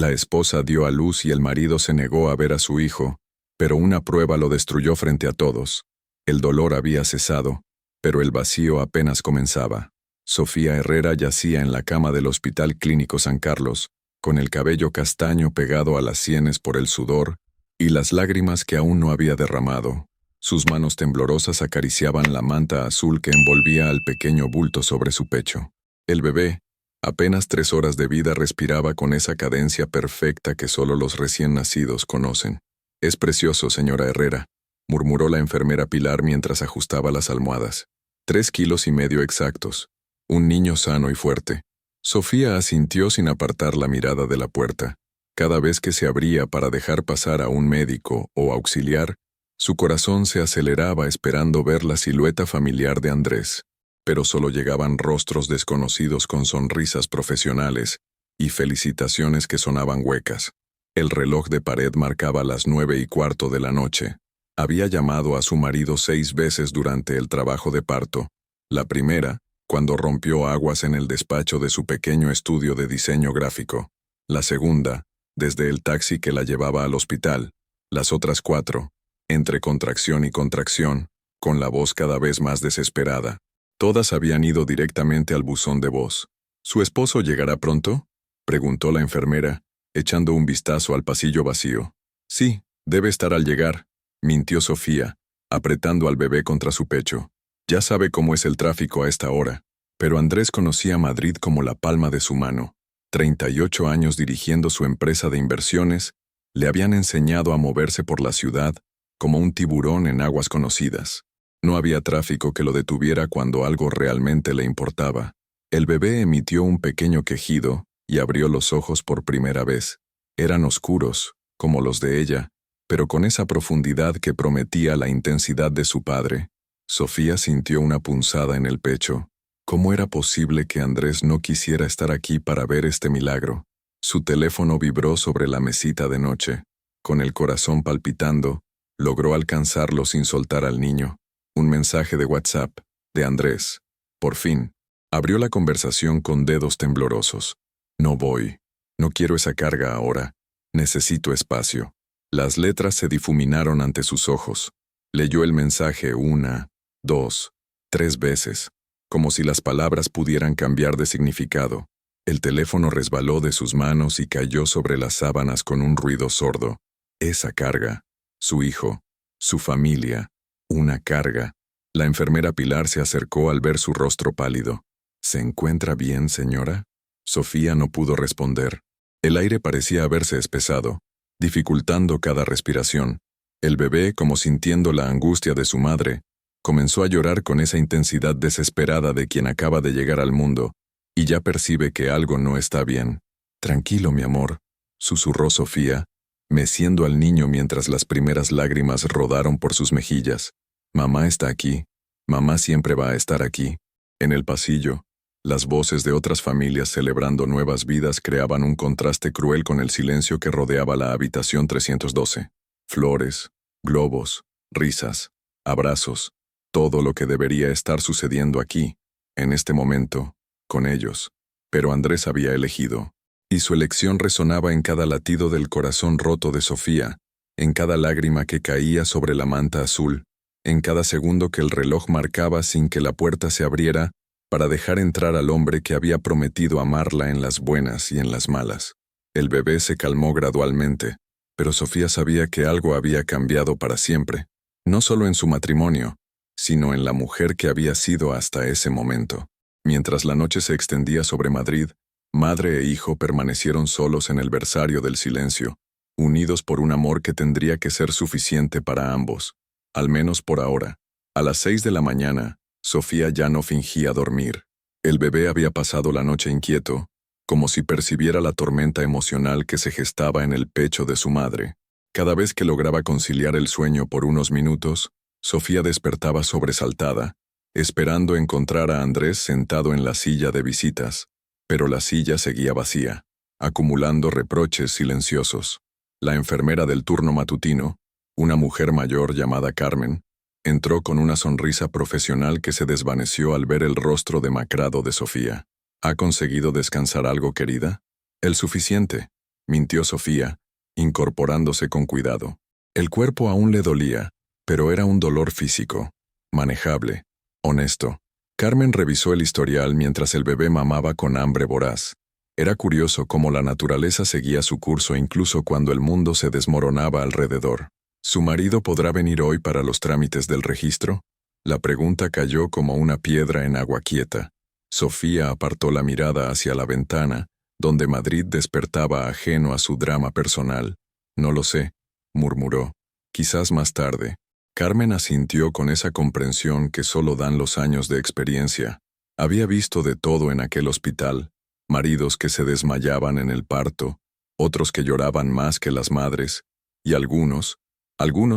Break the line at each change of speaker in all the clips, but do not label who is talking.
La esposa dio a luz y el marido se negó a ver a su hijo, pero una prueba lo destruyó frente a todos. El dolor había cesado, pero el vacío apenas comenzaba. Sofía Herrera yacía en la cama del Hospital Clínico San Carlos, con el cabello castaño pegado a las sienes por el sudor y las lágrimas que aún no había derramado. Sus manos temblorosas acariciaban la manta azul que envolvía al pequeño bulto sobre su pecho. El bebé, apenas 3 horas de vida, respiraba con esa cadencia perfecta que solo los recién nacidos conocen. «Es precioso, señora Herrera», murmuró la enfermera Pilar mientras ajustaba las almohadas. 3,5 kilos exactos. Un niño sano y fuerte. Sofía asintió sin apartar la mirada de la puerta. Cada vez que se abría para dejar pasar a un médico o auxiliar, su corazón se aceleraba esperando ver la silueta familiar de Andrés. Pero solo llegaban rostros desconocidos con sonrisas profesionales y felicitaciones que sonaban huecas. El reloj de pared marcaba las 9:15 de la noche. Había llamado a su marido 6 veces durante el trabajo de parto. La primera, cuando rompió aguas en el despacho de su pequeño estudio de diseño gráfico. La segunda, desde el taxi que la llevaba al hospital. Las otras 4, entre contracción y contracción, con la voz cada vez más desesperada. Todas habían ido directamente al buzón de voz. «¿Su esposo llegará pronto?», preguntó la enfermera, echando un vistazo al pasillo vacío. «Sí, debe estar al llegar», mintió Sofía, apretando al bebé contra su pecho. Ya sabe cómo es el tráfico a esta hora. Pero Andrés conocía Madrid como la palma de su mano. 38 años dirigiendo su empresa de inversiones le habían enseñado a moverse por la ciudad como un tiburón en aguas conocidas. No había tráfico que lo detuviera cuando algo realmente le importaba. El bebé emitió un pequeño quejido y abrió los ojos por primera vez. Eran oscuros, como los de ella, pero con esa profundidad que prometía la intensidad de su padre. Sofía sintió una punzada en el pecho. ¿Cómo era posible que Andrés no quisiera estar aquí para ver este milagro? Su teléfono vibró sobre la mesita de noche. Con el corazón palpitando, logró alcanzarlo sin soltar al niño. Un mensaje de WhatsApp, de Andrés. Por fin, abrió la conversación con dedos temblorosos. «No voy. No quiero esa carga ahora. Necesito espacio». Las letras se difuminaron ante sus ojos. Leyó el mensaje 1, 2, 3 veces, como si las palabras pudieran cambiar de significado. El teléfono resbaló de sus manos y cayó sobre las sábanas con un ruido sordo. Esa carga. Su hijo. Su familia. Una carga. La enfermera Pilar se acercó al ver su rostro pálido. «¿Se encuentra bien, señora?». Sofía no pudo responder. El aire parecía haberse espesado, dificultando cada respiración. El bebé, como sintiendo la angustia de su madre, comenzó a llorar con esa intensidad desesperada de quien acaba de llegar al mundo y ya percibe que algo no está bien. «Tranquilo, mi amor», susurró Sofía, meciendo al niño mientras las primeras lágrimas rodaron por sus mejillas. «Mamá está aquí. Mamá siempre va a estar aquí». En el pasillo, las voces de otras familias celebrando nuevas vidas creaban un contraste cruel con el silencio que rodeaba la habitación 312. Flores, globos, risas, abrazos, todo lo que debería estar sucediendo aquí, en este momento, con ellos. Pero Andrés había elegido, y su elección resonaba en cada latido del corazón roto de Sofía, en cada lágrima que caía sobre la manta azul, en cada segundo que el reloj marcaba sin que la puerta se abriera para dejar entrar al hombre que había prometido amarla en las buenas y en las malas. El bebé se calmó gradualmente, pero Sofía sabía que algo había cambiado para siempre, no solo en su matrimonio, sino en la mujer que había sido hasta ese momento. Mientras la noche se extendía sobre Madrid, madre e hijo permanecieron solos en el versario del silencio, unidos por un amor que tendría que ser suficiente para ambos, al menos por ahora. A las 6 de la mañana, Sofía ya no fingía dormir. El bebé había pasado la noche inquieto, como si percibiera la tormenta emocional que se gestaba en el pecho de su madre. Cada vez que lograba conciliar el sueño por unos minutos, Sofía despertaba sobresaltada, esperando encontrar a Andrés sentado en la silla de visitas, pero la silla seguía vacía, acumulando reproches silenciosos. La enfermera del turno matutino, una mujer mayor llamada Carmen, entró con una sonrisa profesional que se desvaneció al ver el rostro demacrado de Sofía. «¿Ha conseguido descansar algo, querida?». «El suficiente», mintió Sofía, incorporándose con cuidado. El cuerpo aún le dolía, pero era un dolor físico, manejable, honesto. Carmen revisó el historial mientras el bebé mamaba con hambre voraz. Era curioso cómo la naturaleza seguía su curso incluso cuando el mundo se desmoronaba alrededor. ¿Su marido podrá venir hoy para los trámites del registro? La pregunta cayó como una piedra en agua quieta. Sofía apartó la mirada hacia la ventana, donde Madrid despertaba ajeno a su drama personal. No lo sé, murmuró. Quizás más tarde. Carmen asintió con esa comprensión que solo dan los años de experiencia. Había visto de todo en aquel hospital, maridos que se desmayaban en el parto, otros que lloraban más que las madres, y algunos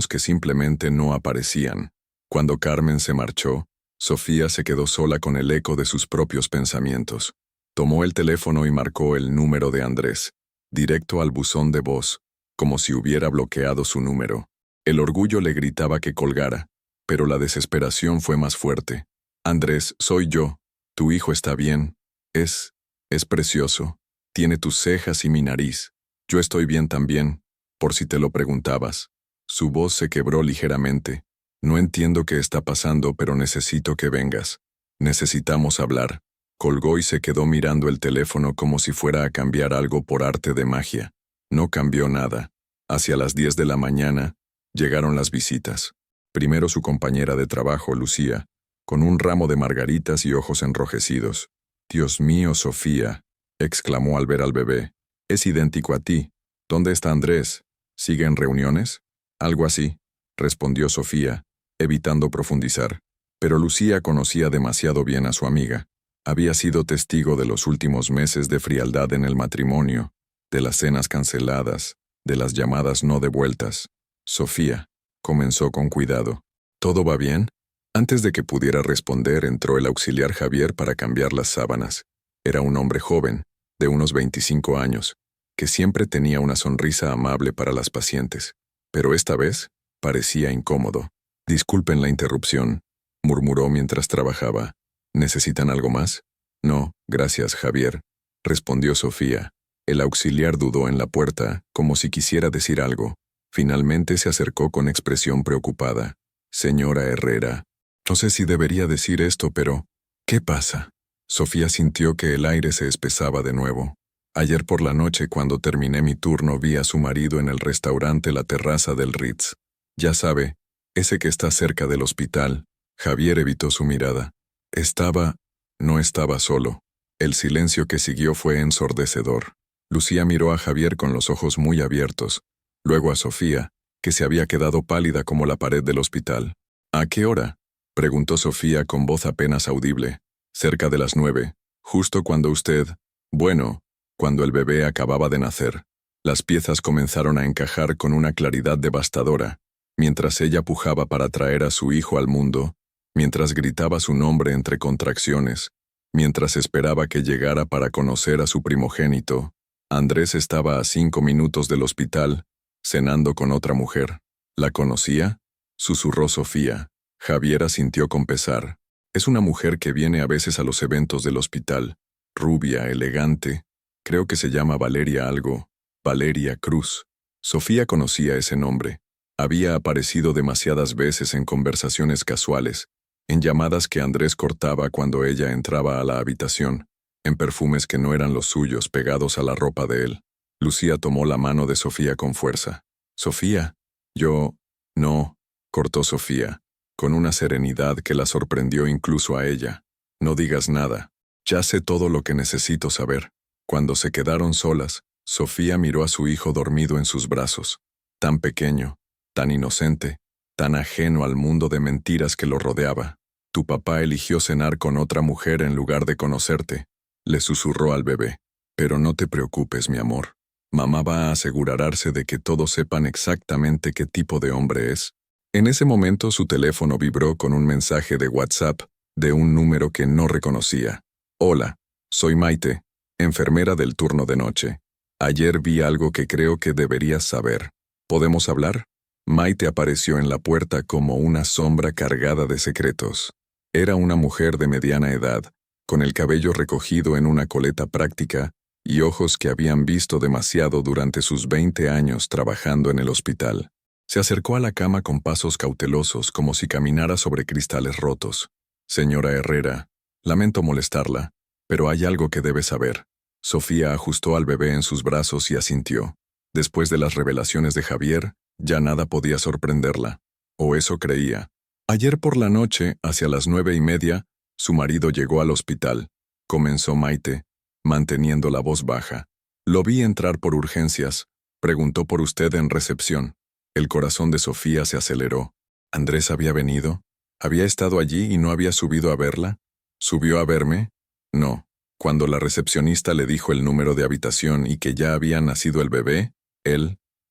que simplemente no aparecían. Cuando Carmen se marchó, Sofía se quedó sola con el eco de sus propios pensamientos. Tomó el teléfono y marcó el número de Andrés, directo al buzón de voz, como si hubiera bloqueado su número. El orgullo le gritaba que colgara, pero la desesperación fue más fuerte. Andrés, soy yo. Tu hijo está bien. Es precioso. Tiene tus cejas y mi nariz. Yo estoy bien también, por si te lo preguntabas. Su voz se quebró ligeramente. No entiendo qué está pasando, pero necesito que vengas. Necesitamos hablar. Colgó y se quedó mirando el teléfono como si fuera a cambiar algo por arte de magia. No cambió nada. Hacia las 10 de la mañana, llegaron las visitas. Primero su compañera de trabajo, Lucía, con un ramo de margaritas y ojos enrojecidos. «Dios mío, Sofía», exclamó al ver al bebé. «Es idéntico a ti. ¿Dónde está Andrés? ¿Sigue en reuniones?» «Algo así», respondió Sofía, evitando profundizar. Pero Lucía conocía demasiado bien a su amiga. Había sido testigo de los últimos meses de frialdad en el matrimonio, de las cenas canceladas, de las llamadas no devueltas. «Sofía», comenzó con cuidado. «¿Todo va bien?» Antes de que pudiera responder, entró el auxiliar Javier para cambiar las sábanas. Era un hombre joven, de unos 25 años, que siempre tenía una sonrisa amable para las pacientes. Pero esta vez parecía incómodo. «Disculpen la interrupción», murmuró mientras trabajaba. «¿Necesitan algo más?» «No, gracias, Javier», respondió Sofía. El auxiliar dudó en la puerta, como si quisiera decir algo. Finalmente se acercó con expresión preocupada. «Señora Herrera, no sé si debería decir esto, pero ¿qué pasa?» Sofía sintió que el aire se espesaba de nuevo. «Ayer por la noche, cuando terminé mi turno, vi a su marido en el restaurante La Terraza del Ritz. Ya sabe, ese que está cerca del hospital». Javier evitó su mirada. No estaba solo. El silencio que siguió fue ensordecedor. Lucía miró a Javier con los ojos muy abiertos, luego a Sofía, que se había quedado pálida como la pared del hospital. «¿A qué hora?», preguntó Sofía con voz apenas audible. «Cerca de las 9, justo cuando cuando el bebé acababa de nacer». Las piezas comenzaron a encajar con una claridad devastadora, mientras ella pujaba para traer a su hijo al mundo, mientras gritaba su nombre entre contracciones, mientras esperaba que llegara para conocer a su primogénito. Andrés estaba a 5 minutos del hospital, cenando con otra mujer. «¿La conocía?», susurró Sofía. Javier asintió con pesar. «Es una mujer que viene a veces a los eventos del hospital. Rubia, elegante. Creo que se llama Valeria algo. Valeria Cruz». Sofía conocía ese nombre. Había aparecido demasiadas veces en conversaciones casuales, en llamadas que Andrés cortaba cuando ella entraba a la habitación, en perfumes que no eran los suyos pegados a la ropa de él. Lucía tomó la mano de Sofía con fuerza. «Sofía, no», cortó Sofía, con una serenidad que la sorprendió incluso a ella. «No digas nada. Ya sé todo lo que necesito saber». Cuando se quedaron solas, Sofía miró a su hijo dormido en sus brazos, tan pequeño, tan inocente, tan ajeno al mundo de mentiras que lo rodeaba. «Tu papá eligió cenar con otra mujer en lugar de conocerte», le susurró al bebé. «Pero no te preocupes, mi amor. Mamá va a asegurarse de que todos sepan exactamente qué tipo de hombre es». En ese momento su teléfono vibró con un mensaje de WhatsApp de un número que no reconocía. «Hola, soy Maite, enfermera del turno de noche. Ayer vi algo que creo que deberías saber. ¿Podemos hablar?» Maite apareció en la puerta como una sombra cargada de secretos. Era una mujer de mediana edad, con el cabello recogido en una coleta práctica y ojos que habían visto demasiado durante sus 20 años trabajando en el hospital. Se acercó a la cama con pasos cautelosos como si caminara sobre cristales rotos. Señora Herrera, lamento molestarla, pero hay algo que debe saber. Sofía ajustó al bebé en sus brazos y asintió. Después de las revelaciones de Javier, ya nada podía sorprenderla. O eso creía. Ayer por la noche, hacia las 9:30, su marido llegó al hospital. Comenzó Maite, manteniendo la voz baja. Lo vi entrar por urgencias. Preguntó por usted en recepción. El corazón de Sofía se aceleró. ¿Andrés había venido? ¿Había estado allí y no había subido a verla? ¿Subió a verme? No. Cuando la recepcionista le dijo el número de habitación y que ya había nacido el bebé,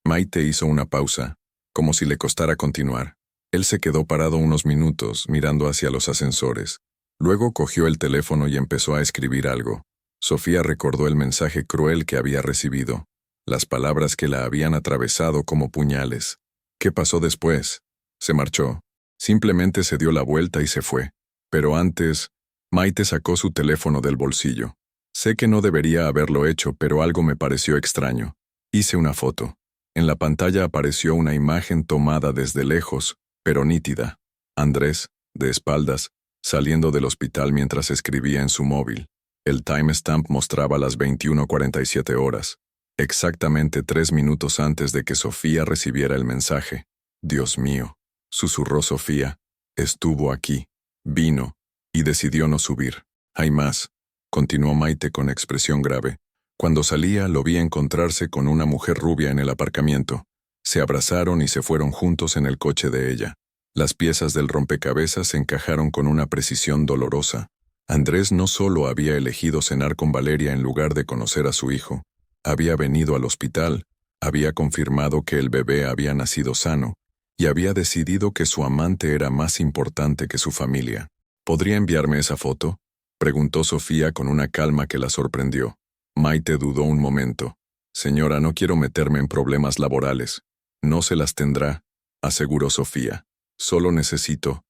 Maite hizo una pausa, como si le costara continuar. Él se quedó parado unos minutos, mirando hacia los ascensores. Luego cogió el teléfono y empezó a escribir algo. Sofía recordó el mensaje cruel que había recibido, las palabras que la habían atravesado como puñales. ¿Qué pasó después? Se marchó. Simplemente se dio la vuelta y se fue. Pero antes, Maite sacó su teléfono del bolsillo. Sé que no debería haberlo hecho, pero algo me pareció extraño. Hice una foto. En la pantalla apareció una imagen tomada desde lejos, pero nítida. Andrés, de espaldas, saliendo del hospital mientras escribía en su móvil. El timestamp mostraba las 21:47 horas, exactamente 3 minutos antes de que Sofía recibiera el mensaje. Dios mío, susurró Sofía. Estuvo aquí, vino, y decidió no subir. Hay más, continuó Maite con expresión grave. Cuando salía lo vi encontrarse con una mujer rubia en el aparcamiento. Se abrazaron y se fueron juntos en el coche de ella. Las piezas del rompecabezas se encajaron con una precisión dolorosa. Andrés no solo había elegido cenar con Valeria en lugar de conocer a su hijo, había venido al hospital, había confirmado que el bebé había nacido sano, y había decidido que su amante era más importante que su familia. ¿Podría enviarme esa foto?, preguntó Sofía con una calma que la sorprendió. Maite dudó un momento. Señora, no quiero meterme en problemas laborales. No se las tendrá, aseguró Sofía. Solo necesito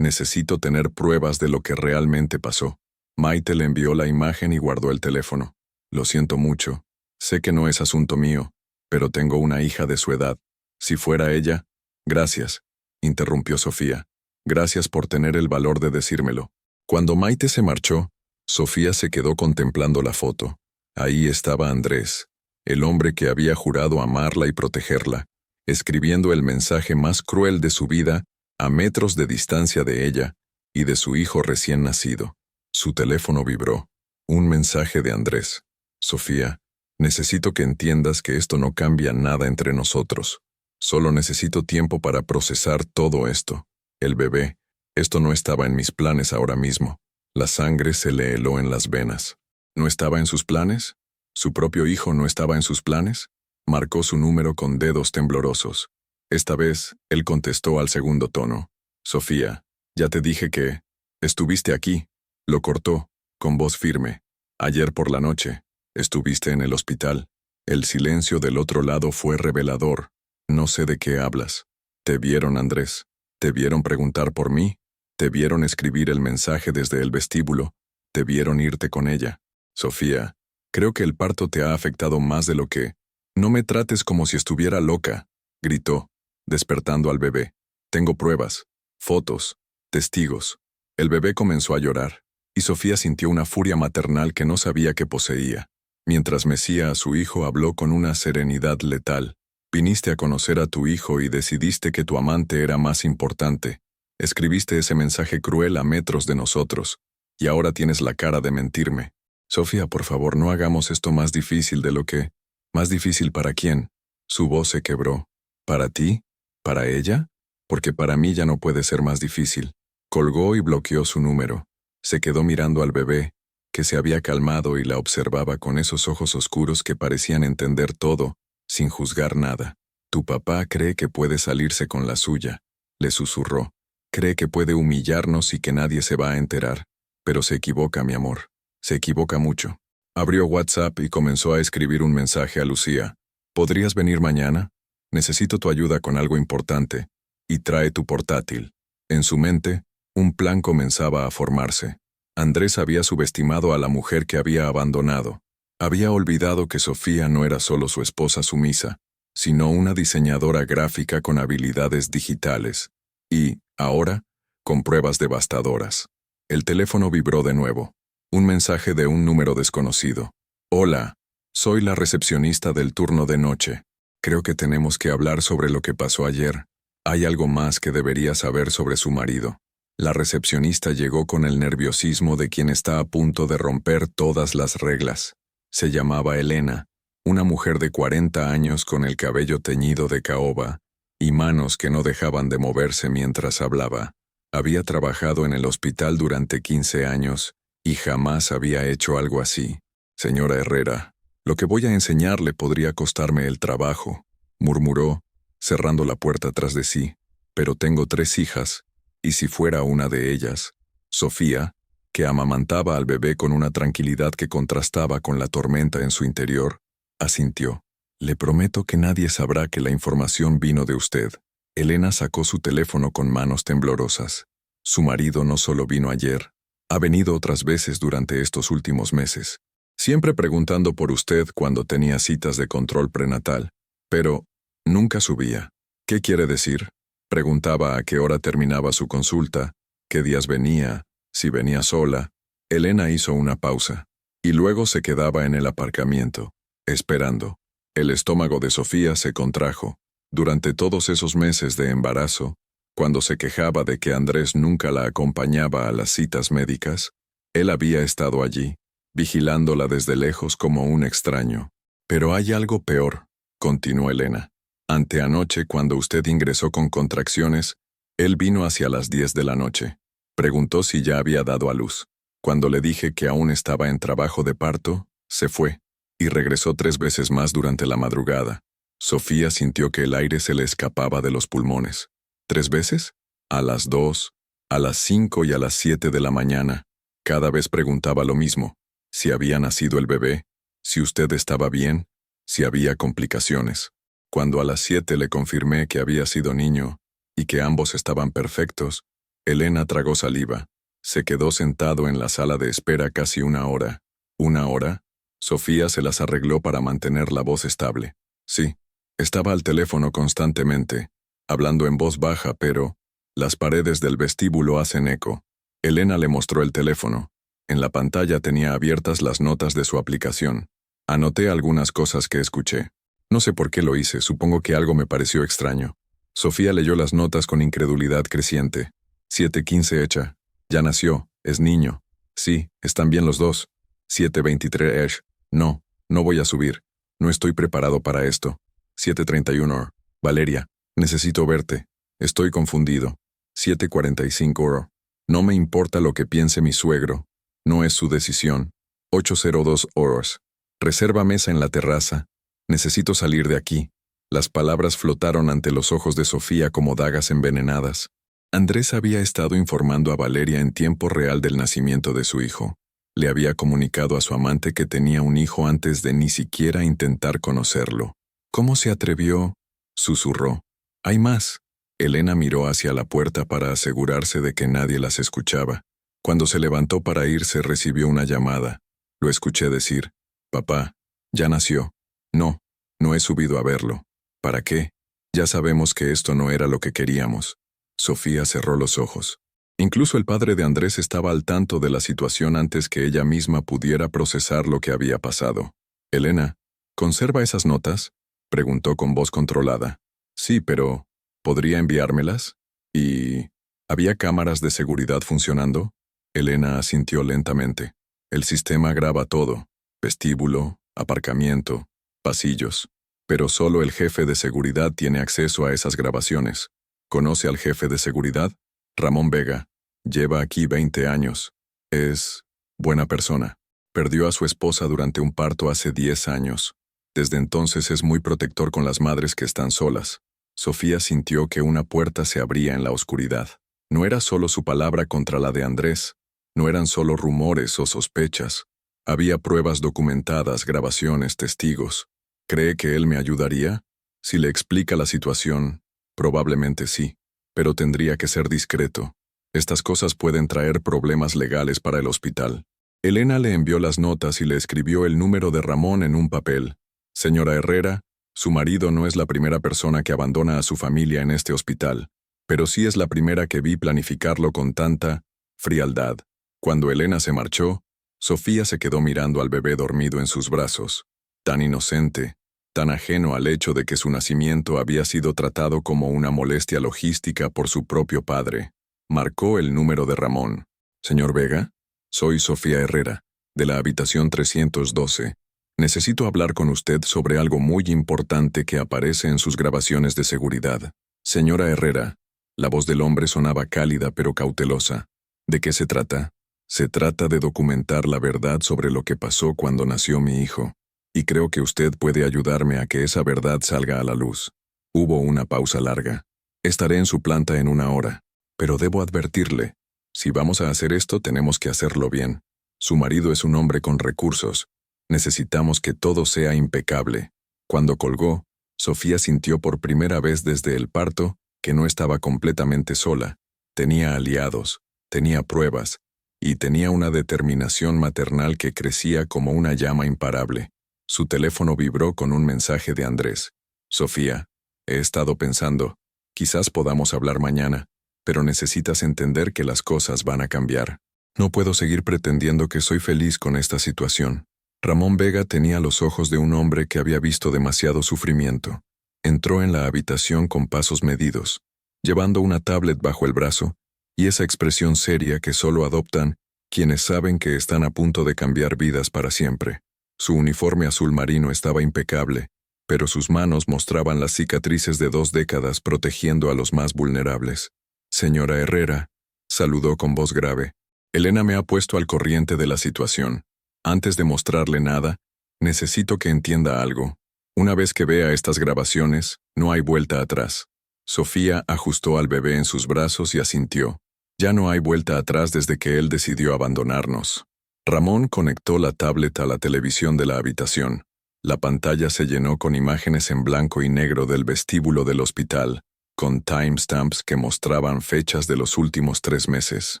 tener pruebas de lo que realmente pasó. Maite le envió la imagen y guardó el teléfono. Lo siento mucho. Sé que no es asunto mío, pero tengo una hija de su edad. Si fuera ella... Gracias, interrumpió Sofía. Gracias por tener el valor de decírmelo. Cuando Maite se marchó, Sofía se quedó contemplando la foto. Ahí estaba Andrés, el hombre que había jurado amarla y protegerla, escribiendo el mensaje más cruel de su vida a metros de distancia de ella y de su hijo recién nacido. Su teléfono vibró. Un mensaje de Andrés. Sofía, necesito que entiendas que esto no cambia nada entre nosotros. Solo necesito tiempo para procesar todo esto. El bebé. Esto no estaba en mis planes ahora mismo. La sangre se le heló en las venas. ¿No estaba en sus planes? ¿Su propio hijo no estaba en sus planes? Marcó su número con dedos temblorosos. Esta vez, él contestó al segundo tono. Sofía, ya te dije que... Estuviste aquí. Lo cortó, con voz firme. Ayer por la noche. Estuviste en el hospital. El silencio del otro lado fue revelador. No sé de qué hablas. ¿Te vieron, Andrés? ¿Te vieron preguntar por mí? ¿Te vieron escribir el mensaje desde el vestíbulo? ¿Te vieron irte con ella? Sofía, creo que el parto te ha afectado más de lo que... No me trates como si estuviera loca, gritó, despertando al bebé. Tengo pruebas, fotos, testigos. El bebé comenzó a llorar, y Sofía sintió una furia maternal que no sabía que poseía. Mientras mecía a su hijo habló con una serenidad letal. Viniste a conocer a tu hijo y decidiste que tu amante era más importante. Escribiste ese mensaje cruel a metros de nosotros, y ahora tienes la cara de mentirme. Sofía, por favor, no hagamos esto más difícil de lo que... ¿Más difícil para quién? Su voz se quebró. ¿Para ti? ¿Para ella? Porque para mí ya no puede ser más difícil. Colgó y bloqueó su número. Se quedó mirando al bebé, que se había calmado y la observaba con esos ojos oscuros que parecían entender todo, sin juzgar nada. Tu papá cree que puede salirse con la suya, le susurró. Cree que puede humillarnos y que nadie se va a enterar. Pero se equivoca, mi amor. Se equivoca mucho. Abrió WhatsApp y comenzó a escribir un mensaje a Lucía. ¿Podrías venir mañana? Necesito tu ayuda con algo importante. Y trae tu portátil. En su mente, un plan comenzaba a formarse. Andrés había subestimado a la mujer que había abandonado. Había olvidado que Sofía no era solo su esposa sumisa, sino una diseñadora gráfica con habilidades digitales. Y, ahora, con pruebas devastadoras. El teléfono vibró de nuevo. Un mensaje de un número desconocido. Hola, soy la recepcionista del turno de noche. Creo que tenemos que hablar sobre lo que pasó ayer. Hay algo más que debería saber sobre su marido. La recepcionista llegó con el nerviosismo de quien está a punto de romper todas las reglas. Se llamaba Elena, una mujer de 40 años con el cabello teñido de caoba y manos que no dejaban de moverse mientras hablaba. Había trabajado en el hospital durante 15 años y jamás había hecho algo así. Señora Herrera, lo que voy a enseñarle podría costarme el trabajo, murmuró, cerrando la puerta tras de sí. Pero tengo 3 hijas, y si fuera una de ellas, Sofía, que amamantaba al bebé con una tranquilidad que contrastaba con la tormenta en su interior, asintió. Le prometo que nadie sabrá que la información vino de usted. Elena sacó su teléfono con manos temblorosas. Su marido no solo vino ayer, ha venido otras veces durante estos últimos meses, siempre preguntando por usted cuando tenía citas de control prenatal, pero nunca subía. ¿Qué quiere decir? Preguntaba a qué hora terminaba su consulta, qué días venía, si venía sola. Elena hizo una pausa, y luego se quedaba en el aparcamiento, esperando. El estómago de Sofía se contrajo. Durante todos esos meses de embarazo, cuando se quejaba de que Andrés nunca la acompañaba a las citas médicas, él había estado allí, vigilándola desde lejos como un extraño. Pero hay algo peor, continuó Elena. Anteanoche, cuando usted ingresó con contracciones, él vino hacia las 10 de la noche. Preguntó si ya había dado a luz. Cuando le dije que aún estaba en trabajo de parto, se fue, y regresó 3 veces más durante la madrugada. Sofía sintió que el aire se le escapaba de los pulmones. ¿3 veces? A las 2, a las 5 y a las 7 de la mañana. Cada vez preguntaba lo mismo: si había nacido el bebé, si usted estaba bien, si había complicaciones. Cuando a las 7 le confirmé que había sido niño y que ambos estaban perfectos, Elena tragó saliva. Se quedó sentado en la sala de espera casi 1 hora. ¿1 hora? Sofía se las arregló para mantener la voz estable. Sí, estaba al teléfono constantemente, hablando en voz baja, pero las paredes del vestíbulo hacen eco. Elena le mostró el teléfono. En la pantalla tenía abiertas las notas de su aplicación. Anoté algunas cosas que escuché. No sé por qué lo hice, supongo que algo me pareció extraño. Sofía leyó las notas con incredulidad creciente. 7:15 hecha. Ya nació, es niño. Sí, están bien los dos. 7:23 No, no voy a subir. No estoy preparado para esto. 7:31 Valeria, necesito verte. Estoy confundido. 7:45 No me importa lo que piense mi suegro. No es su decisión. 8:02 Reserva mesa en la terraza. Necesito salir de aquí. Las palabras flotaron ante los ojos de Sofía como dagas envenenadas. Andrés había estado informando a Valeria en tiempo real del nacimiento de su hijo. Le había comunicado a su amante que tenía un hijo antes de ni siquiera intentar conocerlo. ¿Cómo se atrevió? Susurró. Hay más. Elena miró hacia la puerta para asegurarse de que nadie las escuchaba. Cuando se levantó para irse, recibió una llamada. Lo escuché decir: papá, ya nació. No, no he subido a verlo. ¿Para qué? Ya sabemos que esto no era lo que queríamos. Sofía cerró los ojos. Incluso el padre de Andrés estaba al tanto de la situación antes que ella misma pudiera procesar lo que había pasado. Elena, ¿conserva esas notas? Preguntó con voz controlada. Sí, pero ¿podría enviármelas? ¿Y había cámaras de seguridad funcionando? Elena asintió lentamente. El sistema graba todo: vestíbulo, aparcamiento, pasillos. Pero solo el jefe de seguridad tiene acceso a esas grabaciones. ¿Conoce al jefe de seguridad? Ramón Vega. Lleva aquí 20 años. Es buena persona. Perdió a su esposa durante un parto hace 10 años. Desde entonces es muy protector con las madres que están solas. Sofía sintió que una puerta se abría en la oscuridad. No era solo su palabra contra la de Andrés. No eran solo rumores o sospechas. Había pruebas documentadas, grabaciones, testigos. ¿Cree que él me ayudaría? Si le explica la situación, probablemente sí, pero tendría que ser discreto. Estas cosas pueden traer problemas legales para el hospital. Elena le envió las notas y le escribió el número de Ramón en un papel. Señora Herrera, su marido no es la primera persona que abandona a su familia en este hospital, pero sí es la primera que vi planificarlo con tanta frialdad. Cuando Elena se marchó, Sofía se quedó mirando al bebé dormido en sus brazos, tan inocente, tan ajeno al hecho de que su nacimiento había sido tratado como una molestia logística por su propio padre. Marcó el número de Ramón. Señor Vega, soy Sofía Herrera, de la habitación 312. Necesito hablar con usted sobre algo muy importante que aparece en sus grabaciones de seguridad. Señora Herrera, la voz del hombre sonaba cálida pero cautelosa. ¿De qué se trata? Se trata de documentar la verdad sobre lo que pasó cuando nació mi hijo. Y creo que usted puede ayudarme a que esa verdad salga a la luz. Hubo una pausa larga. Estaré en su planta en 1 hora. Pero debo advertirle, si vamos a hacer esto tenemos que hacerlo bien. Su marido es un hombre con recursos. Necesitamos que todo sea impecable. Cuando colgó, Sofía sintió por primera vez desde el parto que no estaba completamente sola. Tenía aliados, tenía pruebas, y tenía una determinación maternal que crecía como una llama imparable. Su teléfono vibró con un mensaje de Andrés. Sofía, he estado pensando, quizás podamos hablar mañana, pero necesitas entender que las cosas van a cambiar. No puedo seguir pretendiendo que soy feliz con esta situación. Ramón Vega tenía los ojos de un hombre que había visto demasiado sufrimiento. Entró en la habitación con pasos medidos, llevando una tablet bajo el brazo, y esa expresión seria que solo adoptan quienes saben que están a punto de cambiar vidas para siempre. Su uniforme azul marino estaba impecable, pero sus manos mostraban las cicatrices de 2 décadas protegiendo a los más vulnerables. Señora Herrera, saludó con voz grave. Elena me ha puesto al corriente de la situación. Antes de mostrarle nada, necesito que entienda algo. Una vez que vea estas grabaciones, no hay vuelta atrás. Sofía ajustó al bebé en sus brazos y asintió. Ya no hay vuelta atrás desde que él decidió abandonarnos. Ramón conectó la tablet a la televisión de la habitación. La pantalla se llenó con imágenes en blanco y negro del vestíbulo del hospital, con timestamps que mostraban fechas de los últimos 3 meses.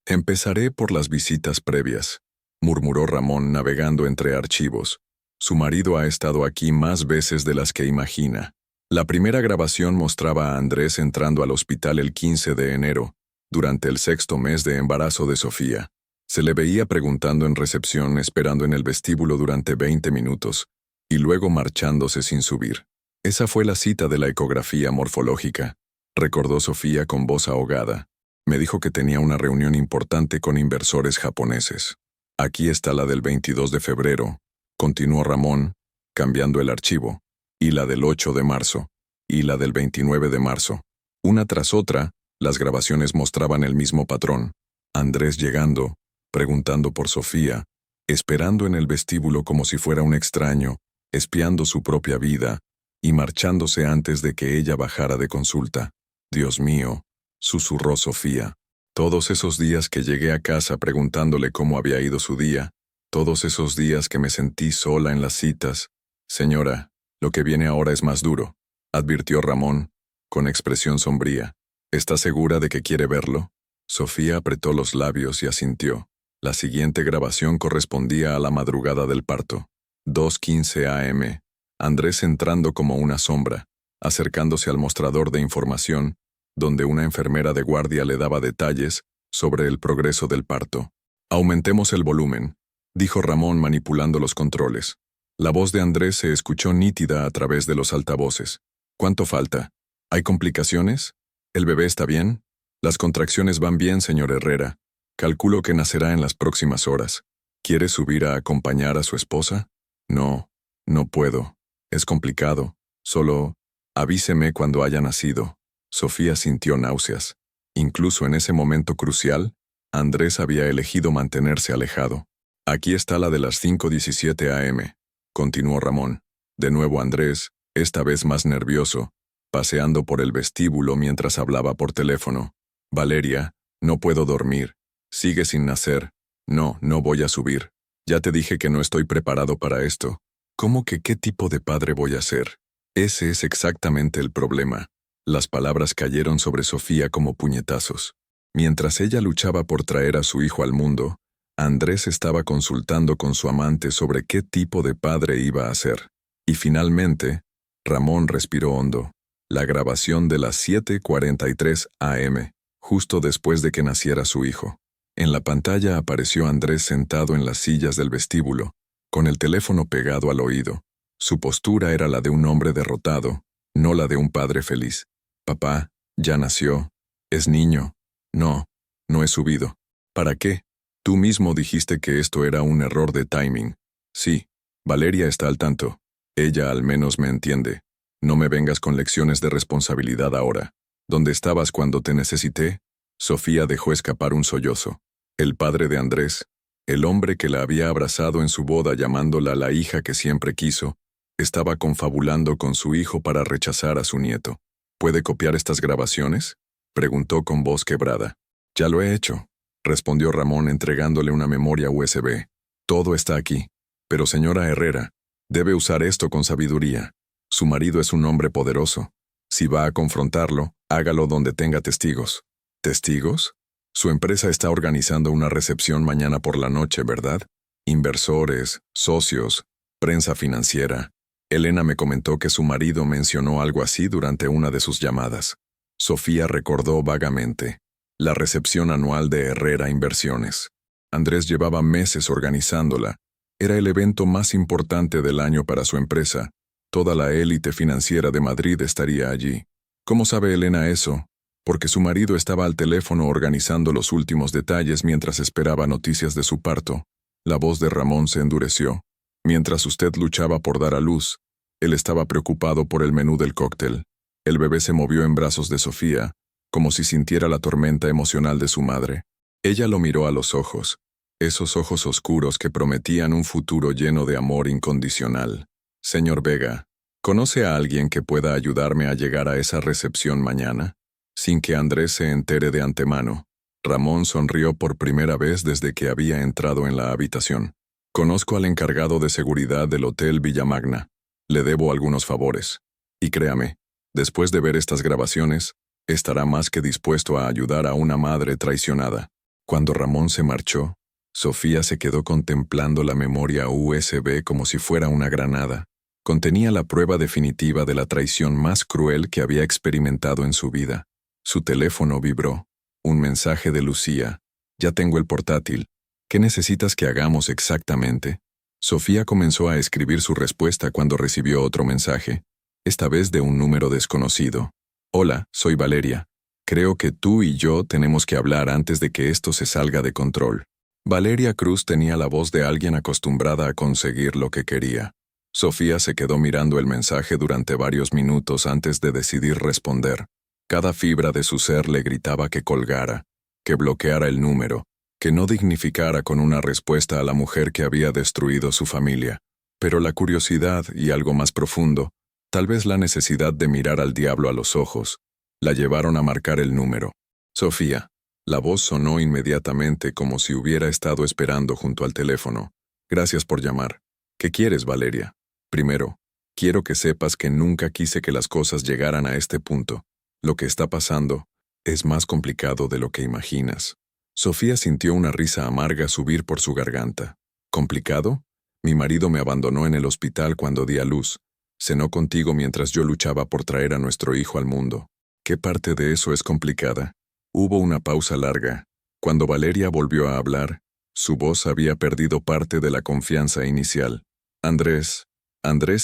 Empezaré por las visitas previas, murmuró Ramón navegando entre archivos. Su marido ha estado aquí más veces de las que imagina. La primera grabación mostraba a Andrés entrando al hospital el 15 de enero, durante el 6º mes de embarazo de Sofía. Se le veía preguntando en recepción, esperando en el vestíbulo durante 20 minutos, y luego marchándose sin subir. Esa fue la cita de la ecografía morfológica, recordó Sofía con voz ahogada. Me dijo que tenía una reunión importante con inversores japoneses. Aquí está la del 22 de febrero, continuó Ramón, cambiando el archivo, y la del 8 de marzo, y la del 29 de marzo. Una tras otra, las grabaciones mostraban el mismo patrón. Andrés llegando, preguntando por Sofía, esperando en el vestíbulo como si fuera un extraño, espiando su propia vida, y marchándose antes de que ella bajara de consulta. Dios mío, susurró Sofía. Todos esos días que llegué a casa preguntándole cómo había ido su día, todos esos días que me sentí sola en las citas. Señora, lo que viene ahora es más duro, advirtió Ramón, con expresión sombría. ¿Está segura de que quiere verlo? Sofía apretó los labios y asintió. La siguiente grabación correspondía a la madrugada del parto. 2:15 a.m. Andrés entrando como una sombra, acercándose al mostrador de información, donde una enfermera de guardia le daba detalles sobre el progreso del parto. Aumentemos el volumen, dijo Ramón manipulando los controles. La voz de Andrés se escuchó nítida a través de los altavoces. ¿Cuánto falta? ¿Hay complicaciones? ¿El bebé está bien? Las contracciones van bien, señor Herrera. Calculo que nacerá en las próximas horas. ¿Quiere subir a acompañar a su esposa? No, no puedo. Es complicado. Solo avíseme cuando haya nacido. Sofía sintió náuseas. Incluso en ese momento crucial, Andrés había elegido mantenerse alejado. Aquí está la de las 5:17 a.m., continuó Ramón. De nuevo Andrés, esta vez más nervioso, paseando por el vestíbulo mientras hablaba por teléfono. Valeria, no puedo dormir. Sigue sin nacer. No, no voy a subir. Ya te dije que no estoy preparado para esto. ¿Cómo que qué tipo de padre voy a ser? Ese es exactamente el problema. Las palabras cayeron sobre Sofía como puñetazos. Mientras ella luchaba por traer a su hijo al mundo, Andrés estaba consultando con su amante sobre qué tipo de padre iba a ser. Y finalmente, Ramón respiró hondo. La grabación de las 7:43 am, justo después de que naciera su hijo. En la pantalla apareció Andrés sentado en las sillas del vestíbulo, con el teléfono pegado al oído. Su postura era la de un hombre derrotado, no la de un padre feliz. Papá, ya nació. Es niño. No, no he subido. ¿Para qué? Tú mismo dijiste que esto era un error de timing. Sí, Valeria está al tanto. Ella al menos me entiende. No me vengas con lecciones de responsabilidad ahora. ¿Dónde estabas cuando te necesité? Sofía dejó escapar un sollozo. El padre de Andrés, el hombre que la había abrazado en su boda llamándola la hija que siempre quiso, estaba confabulando con su hijo para rechazar a su nieto. ¿Puede copiar estas grabaciones? Preguntó con voz quebrada. Ya lo he hecho, respondió Ramón entregándole una memoria USB. Todo está aquí. Pero señora Herrera, debe usar esto con sabiduría. Su marido es un hombre poderoso. Si va a confrontarlo, hágalo donde tenga testigos. ¿Testigos? Su empresa está organizando una recepción mañana por la noche, ¿verdad? Inversores, socios, prensa financiera. Elena me comentó que su marido mencionó algo así durante una de sus llamadas. Sofía recordó vagamente. La recepción anual de Herrera Inversiones. Andrés llevaba meses organizándola. Era el evento más importante del año para su empresa. Toda la élite financiera de Madrid estaría allí. ¿Cómo sabe Elena eso? Porque su marido estaba al teléfono organizando los últimos detalles mientras esperaba noticias de su parto. La voz de Ramón se endureció. Mientras usted luchaba por dar a luz, él estaba preocupado por el menú del cóctel. El bebé se movió en brazos de Sofía, como si sintiera la tormenta emocional de su madre. Ella lo miró a los ojos, esos ojos oscuros que prometían un futuro lleno de amor incondicional. Señor Vega, ¿conoce a alguien que pueda ayudarme a llegar a esa recepción mañana? Sin que Andrés se entere de antemano, Ramón sonrió por primera vez desde que había entrado en la habitación. Conozco al encargado de seguridad del Hotel Villamagna. Le debo algunos favores. Y créame, después de ver estas grabaciones, estará más que dispuesto a ayudar a una madre traicionada. Cuando Ramón se marchó, Sofía se quedó contemplando la memoria USB como si fuera una granada. Contenía la prueba definitiva de la traición más cruel que había experimentado en su vida. Su teléfono vibró. Un mensaje de Lucía. Ya tengo el portátil. ¿Qué necesitas que hagamos exactamente? Sofía comenzó a escribir su respuesta cuando recibió otro mensaje, esta vez de un número desconocido. Hola, soy Valeria. Creo que tú y yo tenemos que hablar antes de que esto se salga de control. Valeria Cruz tenía la voz de alguien acostumbrada a conseguir lo que quería. Sofía se quedó mirando el mensaje durante varios minutos antes de decidir responder. Cada fibra de su ser le gritaba que colgara, que bloqueara el número, que no dignificara con una respuesta a la mujer que había destruido su familia. Pero la curiosidad y algo más profundo, tal vez la necesidad de mirar al diablo a los ojos, la llevaron a marcar el número. Sofía. La voz sonó inmediatamente como si hubiera estado esperando junto al teléfono. Gracias por llamar. ¿Qué quieres, Valeria? Primero, quiero que sepas que nunca quise que las cosas llegaran a este punto. Lo que está pasando es más complicado de lo que imaginas. Sofía sintió una risa amarga subir por su garganta. ¿Complicado? Mi marido me abandonó en el hospital cuando di a luz. Cenó contigo mientras yo luchaba por traer a nuestro hijo al mundo. ¿Qué parte de eso es complicada? Hubo una pausa larga. Cuando Valeria volvió a hablar, su voz había perdido parte de la confianza inicial. Andrés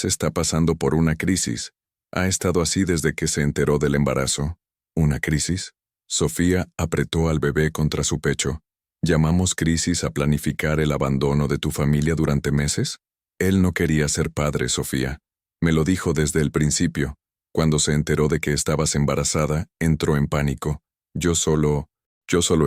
está pasando por una crisis. Ha estado así desde que se enteró del embarazo. ¿Una crisis? Sofía apretó al bebé contra su pecho. ¿Llamamos crisis a planificar el abandono de tu familia durante meses? Él no quería ser padre, Sofía. Me lo dijo desde el principio. Cuando se enteró de que estabas embarazada, entró en pánico. Yo solo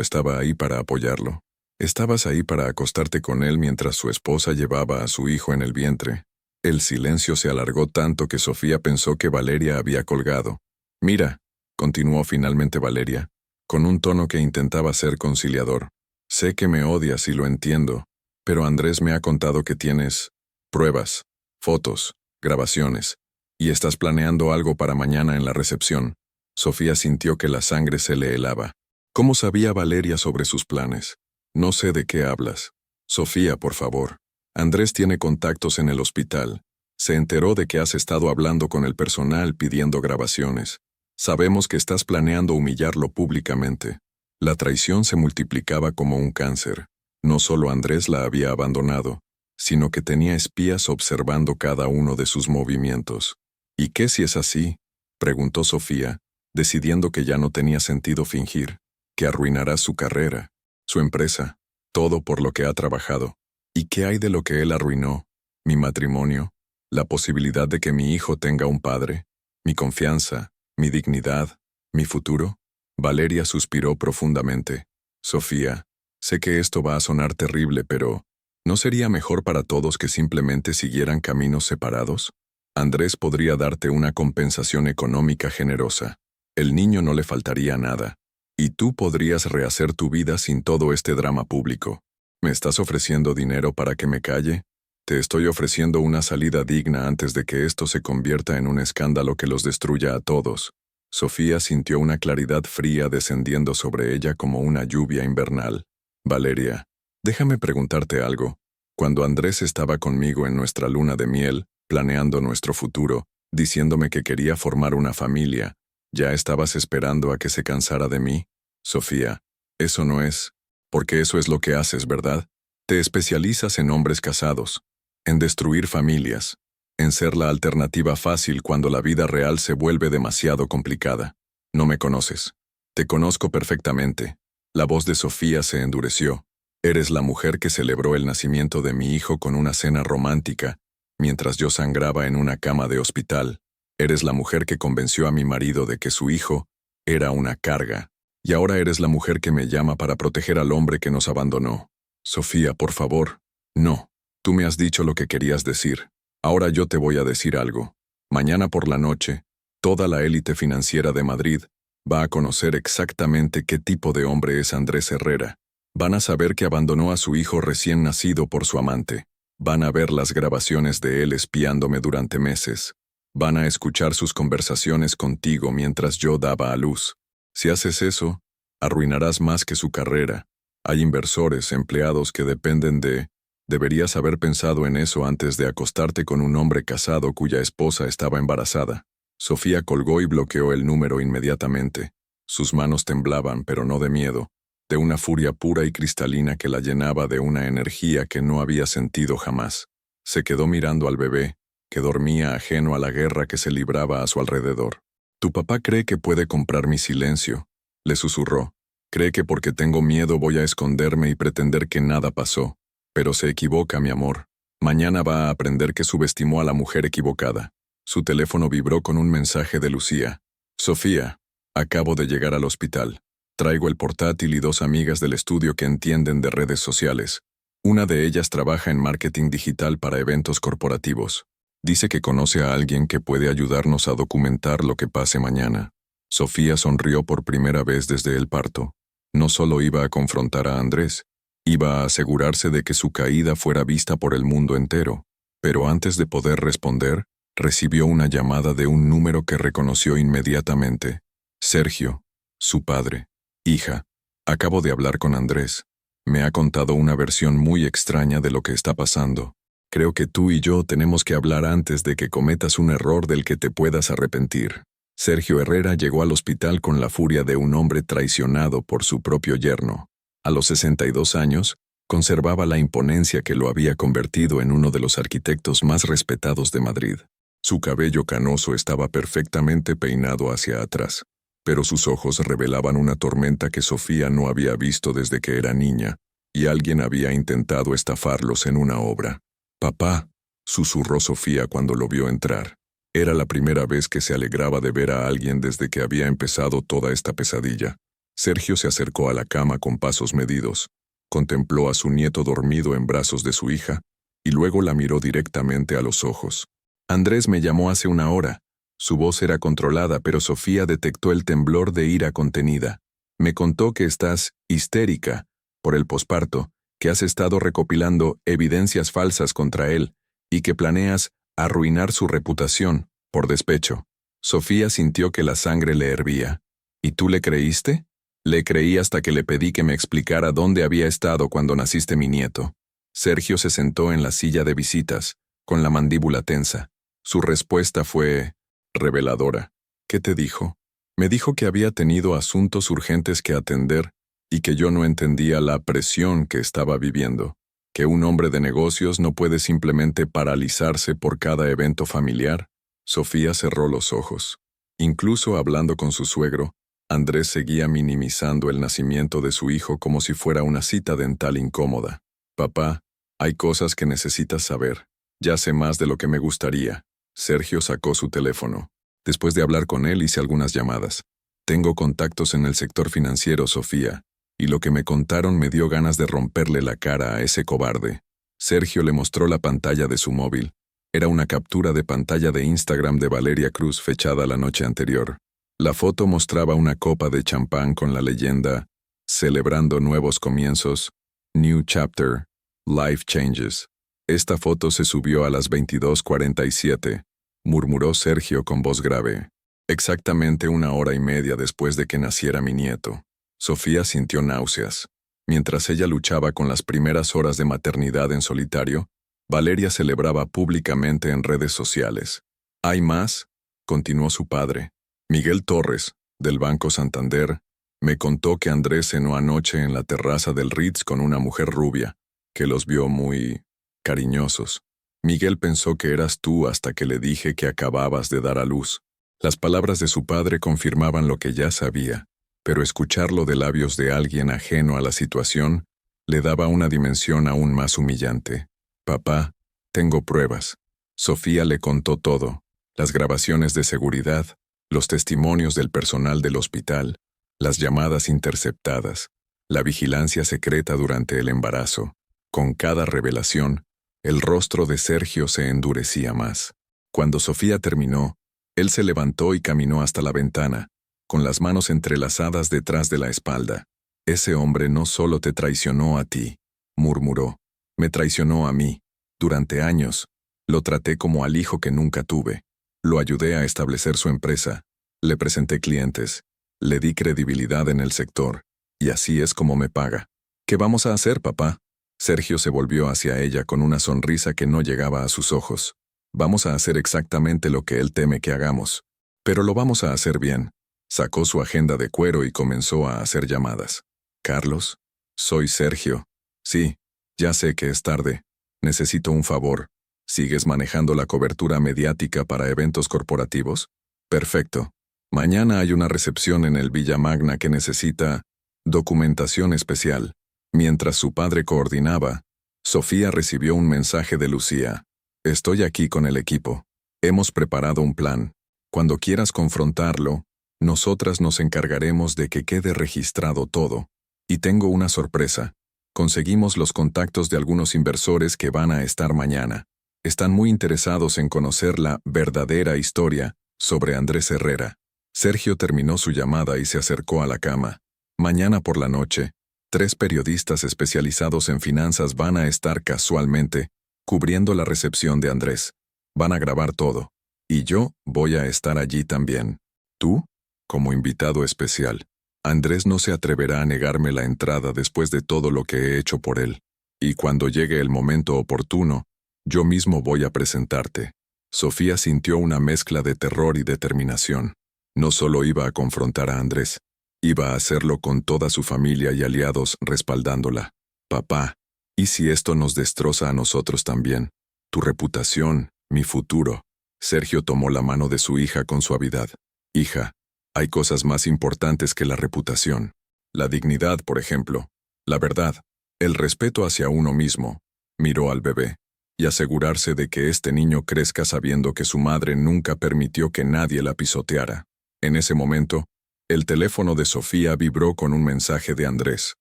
estaba ahí para apoyarlo. Estabas ahí para acostarte con él mientras su esposa llevaba a su hijo en el vientre. El silencio se alargó tanto que Sofía pensó que Valeria había colgado. Mira, continuó finalmente Valeria, con un tono que intentaba ser conciliador. Sé que me odias y lo entiendo, pero Andrés me ha contado que tienes pruebas, fotos, grabaciones, y estás planeando algo para mañana en la recepción. Sofía sintió que la sangre se le helaba. ¿Cómo sabía Valeria sobre sus planes? No sé de qué hablas. Sofía, por favor. Andrés tiene contactos en el hospital. Se enteró de que has estado hablando con el personal pidiendo grabaciones. Sabemos que estás planeando humillarlo públicamente. La traición se multiplicaba como un cáncer. No solo Andrés la había abandonado, sino que tenía espías observando cada uno de sus movimientos. ¿Y qué si es así?, preguntó Sofía, decidiendo que ya no tenía sentido fingir, que arruinará su carrera, su empresa, todo por lo que ha trabajado. ¿Y qué hay de lo que él arruinó? Mi matrimonio, la posibilidad de que mi hijo tenga un padre, mi confianza, mi dignidad, mi futuro. Valeria suspiró profundamente. Sofía, sé que esto va a sonar terrible, pero ¿no sería mejor para todos que simplemente siguieran caminos separados? Andrés podría darte una compensación económica generosa. El niño no le faltaría nada. Y tú podrías rehacer tu vida sin todo este drama público. ¿Me estás ofreciendo dinero para que me calle? Te estoy ofreciendo una salida digna antes de que esto se convierta en un escándalo que los destruya a todos. Sofía sintió una claridad fría descendiendo sobre ella como una lluvia invernal. Valeria, déjame preguntarte algo. Cuando Andrés estaba conmigo en nuestra luna de miel, planeando nuestro futuro, diciéndome que quería formar una familia, ¿ya estabas esperando a que se cansara de mí? Sofía, eso no es, porque eso es lo que haces, ¿verdad? Te especializas en hombres casados, en destruir familias, en ser la alternativa fácil cuando la vida real se vuelve demasiado complicada. No me conoces. Te conozco perfectamente. La voz de Sofía se endureció. Eres la mujer que celebró el nacimiento de mi hijo con una cena romántica, mientras yo sangraba en una cama de hospital. Eres la mujer que convenció a mi marido de que su hijo era una carga. Y ahora eres la mujer que me llama para proteger al hombre que nos abandonó. Sofía, por favor. No. Tú me has dicho lo que querías decir. Ahora yo te voy a decir algo. Mañana por la noche, toda la élite financiera de Madrid va a conocer exactamente qué tipo de hombre es Andrés Herrera. Van a saber que abandonó a su hijo recién nacido por su amante. Van a ver las grabaciones de él espiándome durante meses. Van a escuchar sus conversaciones contigo mientras yo daba a luz. Si haces eso, arruinarás más que su carrera. Hay inversores, empleados que dependen de... Deberías haber pensado en eso antes de acostarte con un hombre casado cuya esposa estaba embarazada. Sofía colgó y bloqueó el número inmediatamente. Sus manos temblaban, pero no de miedo, de una furia pura y cristalina que la llenaba de una energía que no había sentido jamás. Se quedó mirando al bebé, que dormía ajeno a la guerra que se libraba a su alrededor. «Tu papá cree que puede comprar mi silencio», le susurró. «Cree que porque tengo miedo voy a esconderme y pretender que nada pasó. Pero se equivoca, mi amor. Mañana va a aprender que subestimó a la mujer equivocada». Su teléfono vibró con un mensaje de Lucía. «Sofía, acabo de llegar al hospital. Traigo el portátil y 2 amigas del estudio que entienden de redes sociales. Una de ellas trabaja en marketing digital para eventos corporativos. Dice que conoce a alguien que puede ayudarnos a documentar lo que pase mañana». Sofía sonrió por primera vez desde el parto. No solo iba a confrontar a Andrés, iba a asegurarse de que su caída fuera vista por el mundo entero. Pero antes de poder responder, recibió una llamada de un número que reconoció inmediatamente. Sergio, su padre. «Hija, acabo de hablar con Andrés. Me ha contado una versión muy extraña de lo que está pasando. Creo que tú y yo tenemos que hablar antes de que cometas un error del que te puedas arrepentir». Sergio Herrera llegó al hospital con la furia de un hombre traicionado por su propio yerno. A los 62 años, conservaba la imponencia que lo había convertido en uno de los arquitectos más respetados de Madrid. Su cabello canoso estaba perfectamente peinado hacia atrás, pero sus ojos revelaban una tormenta que Sofía no había visto desde que era niña, y alguien había intentado estafarlos en una obra. «Papá», susurró Sofía cuando lo vio entrar. Era la primera vez que se alegraba de ver a alguien desde que había empezado toda esta pesadilla. Sergio se acercó a la cama con pasos medidos, contempló a su nieto dormido en brazos de su hija, y luego la miró directamente a los ojos. «Andrés me llamó hace una hora». Su voz era controlada, pero Sofía detectó el temblor de ira contenida. «Me contó que estás histérica por el posparto, que has estado recopilando evidencias falsas contra él, y que planeas arruinar su reputación por despecho». Sofía sintió que la sangre le hervía. «¿Y tú le creíste?» «Le creí hasta que le pedí que me explicara dónde había estado cuando naciste mi nieto». Sergio se sentó en la silla de visitas, con la mandíbula tensa. Su respuesta fue reveladora. ¿Qué te dijo? Me dijo que había tenido asuntos urgentes que atender y que yo no entendía la presión que estaba viviendo, que un hombre de negocios no puede simplemente paralizarse por cada evento familiar. Sofía cerró los ojos. Incluso hablando con su suegro, Andrés seguía minimizando el nacimiento de su hijo como si fuera una cita dental incómoda. Papá, hay cosas que necesitas saber. Ya sé más de lo que me gustaría. Sergio sacó su teléfono. Después de hablar con él hice algunas llamadas. Tengo contactos en el sector financiero, Sofía, y lo que me contaron me dio ganas de romperle la cara a ese cobarde. Sergio le mostró la pantalla de su móvil. Era una captura de pantalla de Instagram de Valeria Cruz fechada la noche anterior. La foto mostraba una copa de champán con la leyenda «Celebrando nuevos comienzos, New Chapter, Life Changes». Esta foto se subió a las 22:47, murmuró Sergio con voz grave. Exactamente 1 hora y media después de que naciera mi nieto. Sofía sintió náuseas. Mientras ella luchaba con las primeras horas de maternidad en solitario, Valeria celebraba públicamente en redes sociales. «Hay más», continuó su padre. Miguel Torres, del Banco Santander, me contó que Andrés cenó anoche en la terraza del Ritz con una mujer rubia, que los vio muy cariñosos. Miguel pensó que eras tú hasta que le dije que acababas de dar a luz. Las palabras de su padre confirmaban lo que ya sabía, pero escucharlo de labios de alguien ajeno a la situación le daba una dimensión aún más humillante. Papá, tengo pruebas. Sofía le contó todo, las grabaciones de seguridad, los testimonios del personal del hospital, las llamadas interceptadas, la vigilancia secreta durante el embarazo. Con cada revelación, el rostro de Sergio se endurecía más. Cuando Sofía terminó, él se levantó y caminó hasta la ventana, con las manos entrelazadas detrás de la espalda. Ese hombre no solo te traicionó a ti, murmuró, me traicionó a mí. Durante años, lo traté como al hijo que nunca tuve. Lo ayudé a establecer su empresa, le presenté clientes, le di credibilidad en el sector, y así es como me paga. ¿Qué vamos a hacer, papá? Sergio se volvió hacia ella con una sonrisa que no llegaba a sus ojos. Vamos a hacer exactamente lo que él teme que hagamos. Pero lo vamos a hacer bien. Sacó su agenda de cuero y comenzó a hacer llamadas. Carlos, soy Sergio. Sí, ya sé que es tarde. Necesito un favor. ¿Sigues manejando la cobertura mediática para eventos corporativos? Perfecto. Mañana hay una recepción en el Villa Magna que necesita documentación especial. Mientras su padre coordinaba, Sofía recibió un mensaje de Lucía. Estoy aquí con el equipo. Hemos preparado un plan. Cuando quieras confrontarlo, nosotras nos encargaremos de que quede registrado todo. Y tengo una sorpresa. Conseguimos los contactos de algunos inversores que van a estar mañana. Están muy interesados en conocer la verdadera historia sobre Andrés Herrera. Sergio terminó su llamada y se acercó a la cama. Mañana por la noche, 3 periodistas especializados en finanzas van a estar casualmente cubriendo la recepción de Andrés. Van a grabar todo. Y yo voy a estar allí también. Tú, como invitado especial. Andrés no se atreverá a negarme la entrada después de todo lo que he hecho por él. Y cuando llegue el momento oportuno, yo mismo voy a presentarte. Sofía sintió una mezcla de terror y determinación. No solo iba a confrontar a Andrés, iba a hacerlo con toda su familia y aliados respaldándola. Papá, ¿y si esto nos destroza a nosotros también? Tu reputación, mi futuro. Sergio tomó la mano de su hija con suavidad. Hija, hay cosas más importantes que la reputación. La dignidad, por ejemplo. La verdad. El respeto hacia uno mismo. Miró al bebé. Y asegurarse de que este niño crezca sabiendo que su madre nunca permitió que nadie la pisoteara. En ese momento, el teléfono de Sofía vibró con un mensaje de Andrés.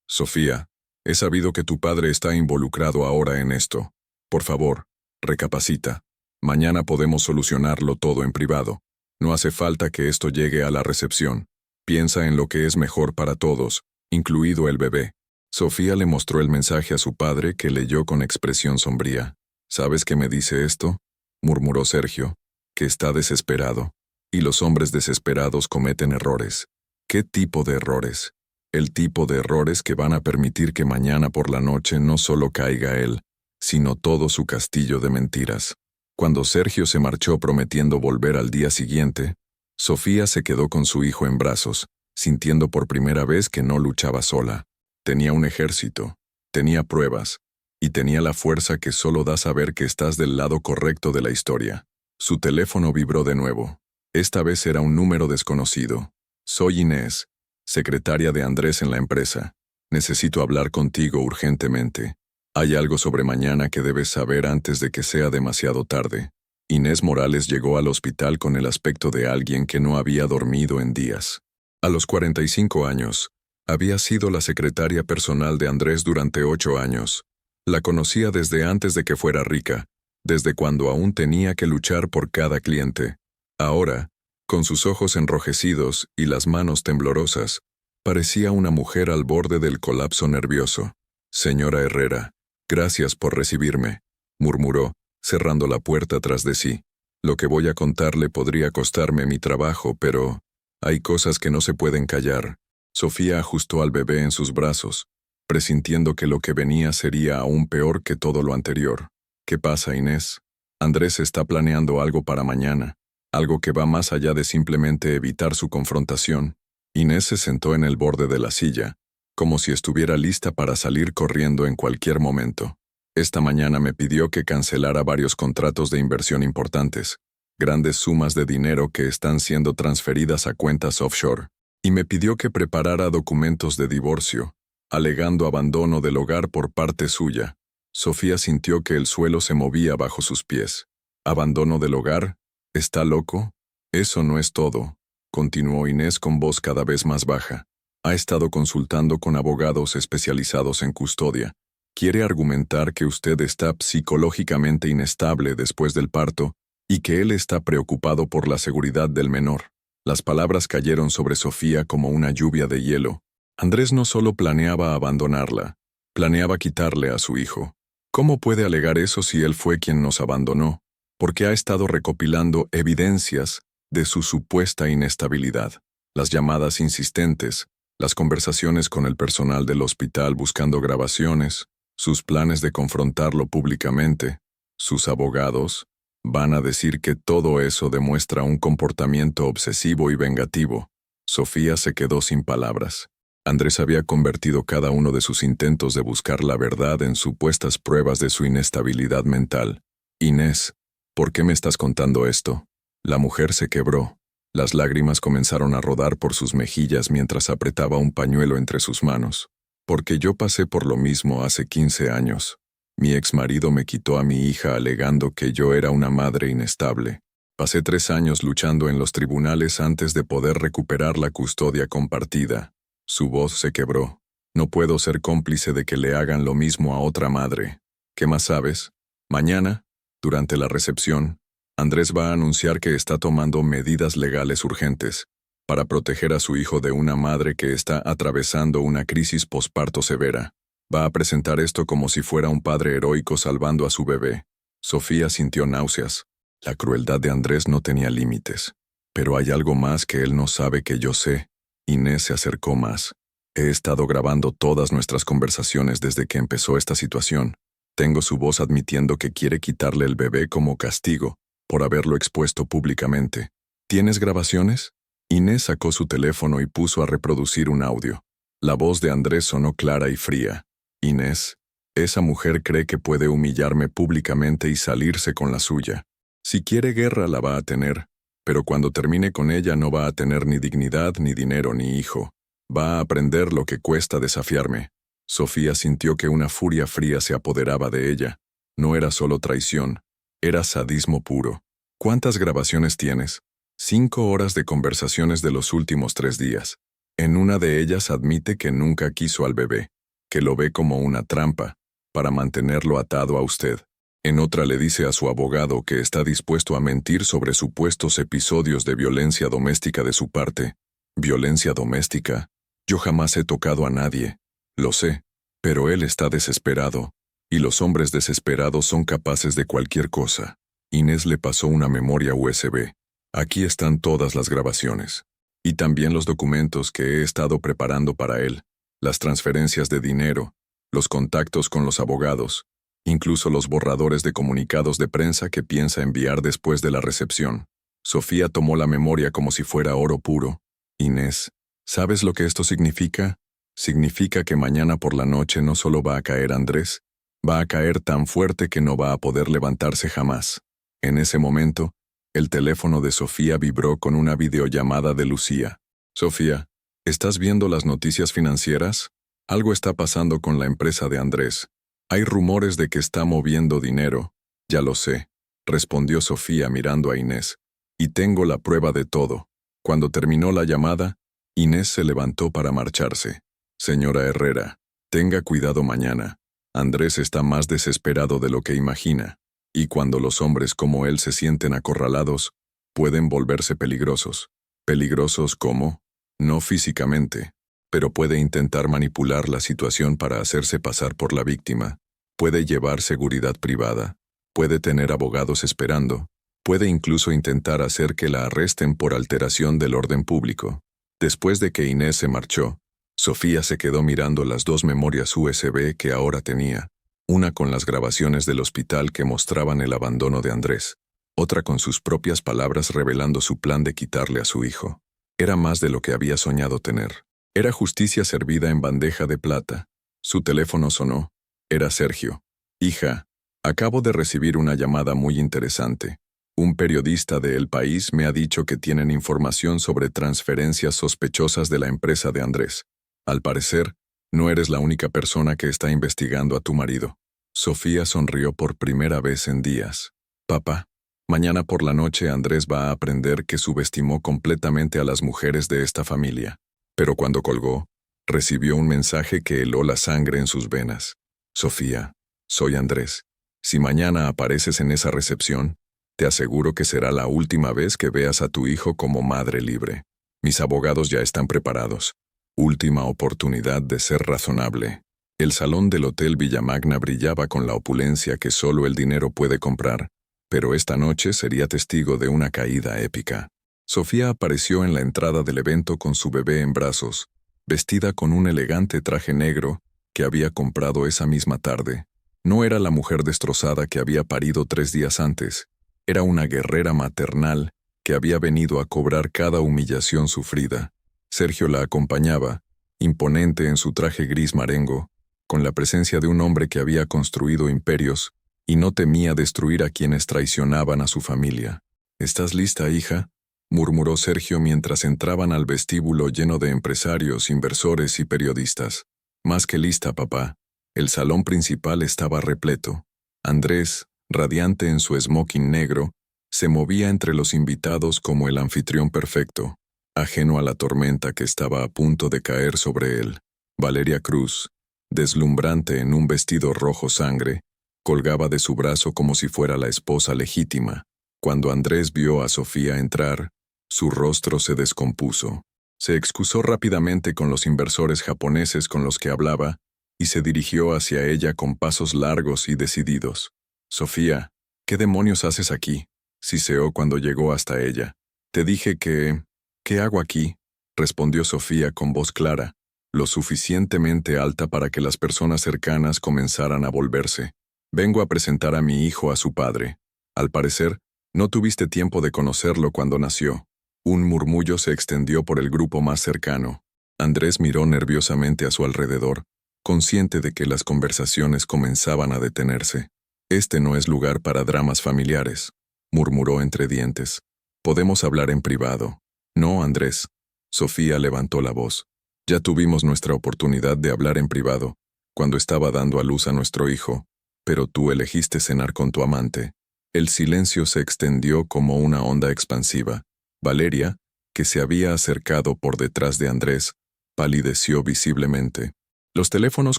Sofía, he sabido que tu padre está involucrado ahora en esto. Por favor, recapacita. Mañana podemos solucionarlo todo en privado. No hace falta que esto llegue a la recepción. Piensa en lo que es mejor para todos, incluido el bebé. Sofía le mostró el mensaje a su padre, que leyó con expresión sombría. ¿Sabes qué me dice esto? Murmuró Sergio, que está desesperado. Y los hombres desesperados cometen errores. ¿Qué tipo de errores? El tipo de errores que van a permitir que mañana por la noche no solo caiga él, sino todo su castillo de mentiras. Cuando Sergio se marchó prometiendo volver al día siguiente, Sofía se quedó con su hijo en brazos, sintiendo por primera vez que no luchaba sola. Tenía un ejército, tenía pruebas, y tenía la fuerza que solo da saber que estás del lado correcto de la historia. Su teléfono vibró de nuevo. Esta vez era un número desconocido. Soy Inés, secretaria de Andrés en la empresa. Necesito hablar contigo urgentemente. Hay algo sobre mañana que debes saber antes de que sea demasiado tarde. Inés Morales llegó al hospital con el aspecto de alguien que no había dormido en días. A los 45 años, había sido la secretaria personal de Andrés durante 8 años. La conocía desde antes de que fuera rica, desde cuando aún tenía que luchar por cada cliente. Ahora, con sus ojos enrojecidos y las manos temblorosas, parecía una mujer al borde del colapso nervioso. «Señora Herrera, gracias por recibirme», murmuró, cerrando la puerta tras de sí. «Lo que voy a contarle podría costarme mi trabajo, pero hay cosas que no se pueden callar». Sofía ajustó al bebé en sus brazos, presintiendo que lo que venía sería aún peor que todo lo anterior. «¿Qué pasa, Inés? Andrés está planeando algo para mañana, algo que va más allá de simplemente evitar su confrontación». Inés se sentó en el borde de la silla, como si estuviera lista para salir corriendo en cualquier momento. «Esta mañana me pidió que cancelara varios contratos de inversión importantes, grandes sumas de dinero que están siendo transferidas a cuentas offshore, y me pidió que preparara documentos de divorcio, alegando abandono del hogar por parte suya». Sofía sintió que el suelo se movía bajo sus pies. «¿Abandono del hogar? ¿Está loco? Eso no es todo», continuó Inés con voz cada vez más baja. «Ha estado consultando con abogados especializados en custodia. Quiere argumentar que usted está psicológicamente inestable después del parto y que él está preocupado por la seguridad del menor». Las palabras cayeron sobre Sofía como una lluvia de hielo. Andrés no solo planeaba abandonarla, planeaba quitarle a su hijo. ¿Cómo puede alegar eso si él fue quien nos abandonó? Porque ha estado recopilando evidencias de su supuesta inestabilidad. Las llamadas insistentes, las conversaciones con el personal del hospital buscando grabaciones, sus planes de confrontarlo públicamente, sus abogados, van a decir que todo eso demuestra un comportamiento obsesivo y vengativo. Sofía se quedó sin palabras. Andrés había convertido cada uno de sus intentos de buscar la verdad en supuestas pruebas de su inestabilidad mental. «Inés, ¿por qué me estás contando esto?». La mujer se quebró. Las lágrimas comenzaron a rodar por sus mejillas mientras apretaba un pañuelo entre sus manos. «Porque yo pasé por lo mismo hace 15 años. Mi exmarido me quitó a mi hija alegando que yo era una madre inestable. Pasé 3 años luchando en los tribunales antes de poder recuperar la custodia compartida». Su voz se quebró. «No puedo ser cómplice de que le hagan lo mismo a otra madre. ¿Qué más sabes? Mañana, durante la recepción, Andrés va a anunciar que está tomando medidas legales urgentes para proteger a su hijo de una madre que está atravesando una crisis posparto severa. Va a presentar esto como si fuera un padre heroico salvando a su bebé». Sofía sintió náuseas. La crueldad de Andrés no tenía límites. «Pero hay algo más que él no sabe que yo sé». Inés se acercó más. «He estado grabando todas nuestras conversaciones desde que empezó esta situación. Tengo su voz admitiendo que quiere quitarle el bebé como castigo por haberlo expuesto públicamente». «¿Tienes grabaciones?». Inés sacó su teléfono y puso a reproducir un audio. La voz de Andrés sonó clara y fría. «Inés, esa mujer cree que puede humillarme públicamente y salirse con la suya. Si quiere guerra la va a tener, pero cuando termine con ella no va a tener ni dignidad, ni dinero, ni hijo. Va a aprender lo que cuesta desafiarme». Sofía sintió que una furia fría se apoderaba de ella. No era solo traición, era sadismo puro. «¿Cuántas grabaciones tienes?». 5 horas de conversaciones de los últimos 3 días. En una de ellas admite que nunca quiso al bebé, que lo ve como una trampa, para mantenerlo atado a usted. En otra le dice a su abogado que está dispuesto a mentir sobre supuestos episodios de violencia doméstica de su parte. «¿Violencia doméstica? Yo jamás he tocado a nadie». «Lo sé, pero él está desesperado, y los hombres desesperados son capaces de cualquier cosa». Inés le pasó una memoria USB. «Aquí están todas las grabaciones». Y también los documentos que he estado preparando para él, las transferencias de dinero, los contactos con los abogados, incluso los borradores de comunicados de prensa que piensa enviar después de la recepción. Sofía tomó la memoria como si fuera oro puro. Inés, ¿sabes lo que esto significa? Significa que mañana por la noche no solo va a caer Andrés, va a caer tan fuerte que no va a poder levantarse jamás. En ese momento, el teléfono de Sofía vibró con una videollamada de Lucía. Sofía, ¿estás viendo las noticias financieras? Algo está pasando con la empresa de Andrés. Hay rumores de que está moviendo dinero. Ya lo sé, respondió Sofía mirando a Inés. Y tengo la prueba de todo. Cuando terminó la llamada, Inés se levantó para marcharse. Señora Herrera, tenga cuidado mañana. Andrés está más desesperado de lo que imagina. Y cuando los hombres como él se sienten acorralados, pueden volverse peligrosos. ¿Peligrosos cómo? No físicamente, pero puede intentar manipular la situación para hacerse pasar por la víctima. Puede llevar seguridad privada. Puede tener abogados esperando. Puede incluso intentar hacer que la arresten por alteración del orden público. Después de que Inés se marchó, Sofía se quedó mirando las dos memorias USB que ahora tenía, una con las grabaciones del hospital que mostraban el abandono de Andrés, otra con sus propias palabras revelando su plan de quitarle a su hijo. Era más de lo que había soñado tener. Era justicia servida en bandeja de plata. Su teléfono sonó. Era Sergio. Hija, acabo de recibir una llamada muy interesante. Un periodista de El País me ha dicho que tienen información sobre transferencias sospechosas de la empresa de Andrés. Al parecer, no eres la única persona que está investigando a tu marido. Sofía sonrió por primera vez en días. Papá, mañana por la noche Andrés va a aprender que subestimó completamente a las mujeres de esta familia. Pero cuando colgó, recibió un mensaje que heló la sangre en sus venas. Sofía, soy Andrés. Si mañana apareces en esa recepción, te aseguro que será la última vez que veas a tu hijo como madre libre. Mis abogados ya están preparados. Última oportunidad de ser razonable. El salón del Hotel Villamagna brillaba con la opulencia que solo el dinero puede comprar, pero esta noche sería testigo de una caída épica. Sofía apareció en la entrada del evento con su bebé en brazos, vestida con un elegante traje negro que había comprado esa misma tarde. No era la mujer destrozada que había parido 3 días antes. Era una guerrera maternal que había venido a cobrar cada humillación sufrida. Sergio la acompañaba, imponente en su traje gris marengo, con la presencia de un hombre que había construido imperios y no temía destruir a quienes traicionaban a su familia. ¿Estás lista, hija?, murmuró Sergio mientras entraban al vestíbulo lleno de empresarios, inversores y periodistas. Más que lista, papá. El salón principal estaba repleto. Andrés, radiante en su smoking negro, se movía entre los invitados como el anfitrión perfecto, ajeno a la tormenta que estaba a punto de caer sobre él. Valeria Cruz, deslumbrante en un vestido rojo sangre, colgaba de su brazo como si fuera la esposa legítima. Cuando Andrés vio a Sofía entrar, su rostro se descompuso. Se excusó rápidamente con los inversores japoneses con los que hablaba y se dirigió hacia ella con pasos largos y decididos. «Sofía, ¿qué demonios haces aquí?», siseó cuando llegó hasta ella. «Te dije que... ¿Qué hago aquí?», respondió Sofía con voz clara, lo suficientemente alta para que las personas cercanas comenzaran a volverse. «Vengo a presentar a mi hijo a su padre. Al parecer, no tuviste tiempo de conocerlo cuando nació». Un murmullo se extendió por el grupo más cercano. Andrés miró nerviosamente a su alrededor, consciente de que las conversaciones comenzaban a detenerse. «Este no es lugar para dramas familiares», murmuró entre dientes. «Podemos hablar en privado». «No, Andrés». Sofía levantó la voz. «Ya tuvimos nuestra oportunidad de hablar en privado, cuando estaba dando a luz a nuestro hijo, pero tú elegiste cenar con tu amante». El silencio se extendió como una onda expansiva. Valeria, que se había acercado por detrás de Andrés, palideció visiblemente. Los teléfonos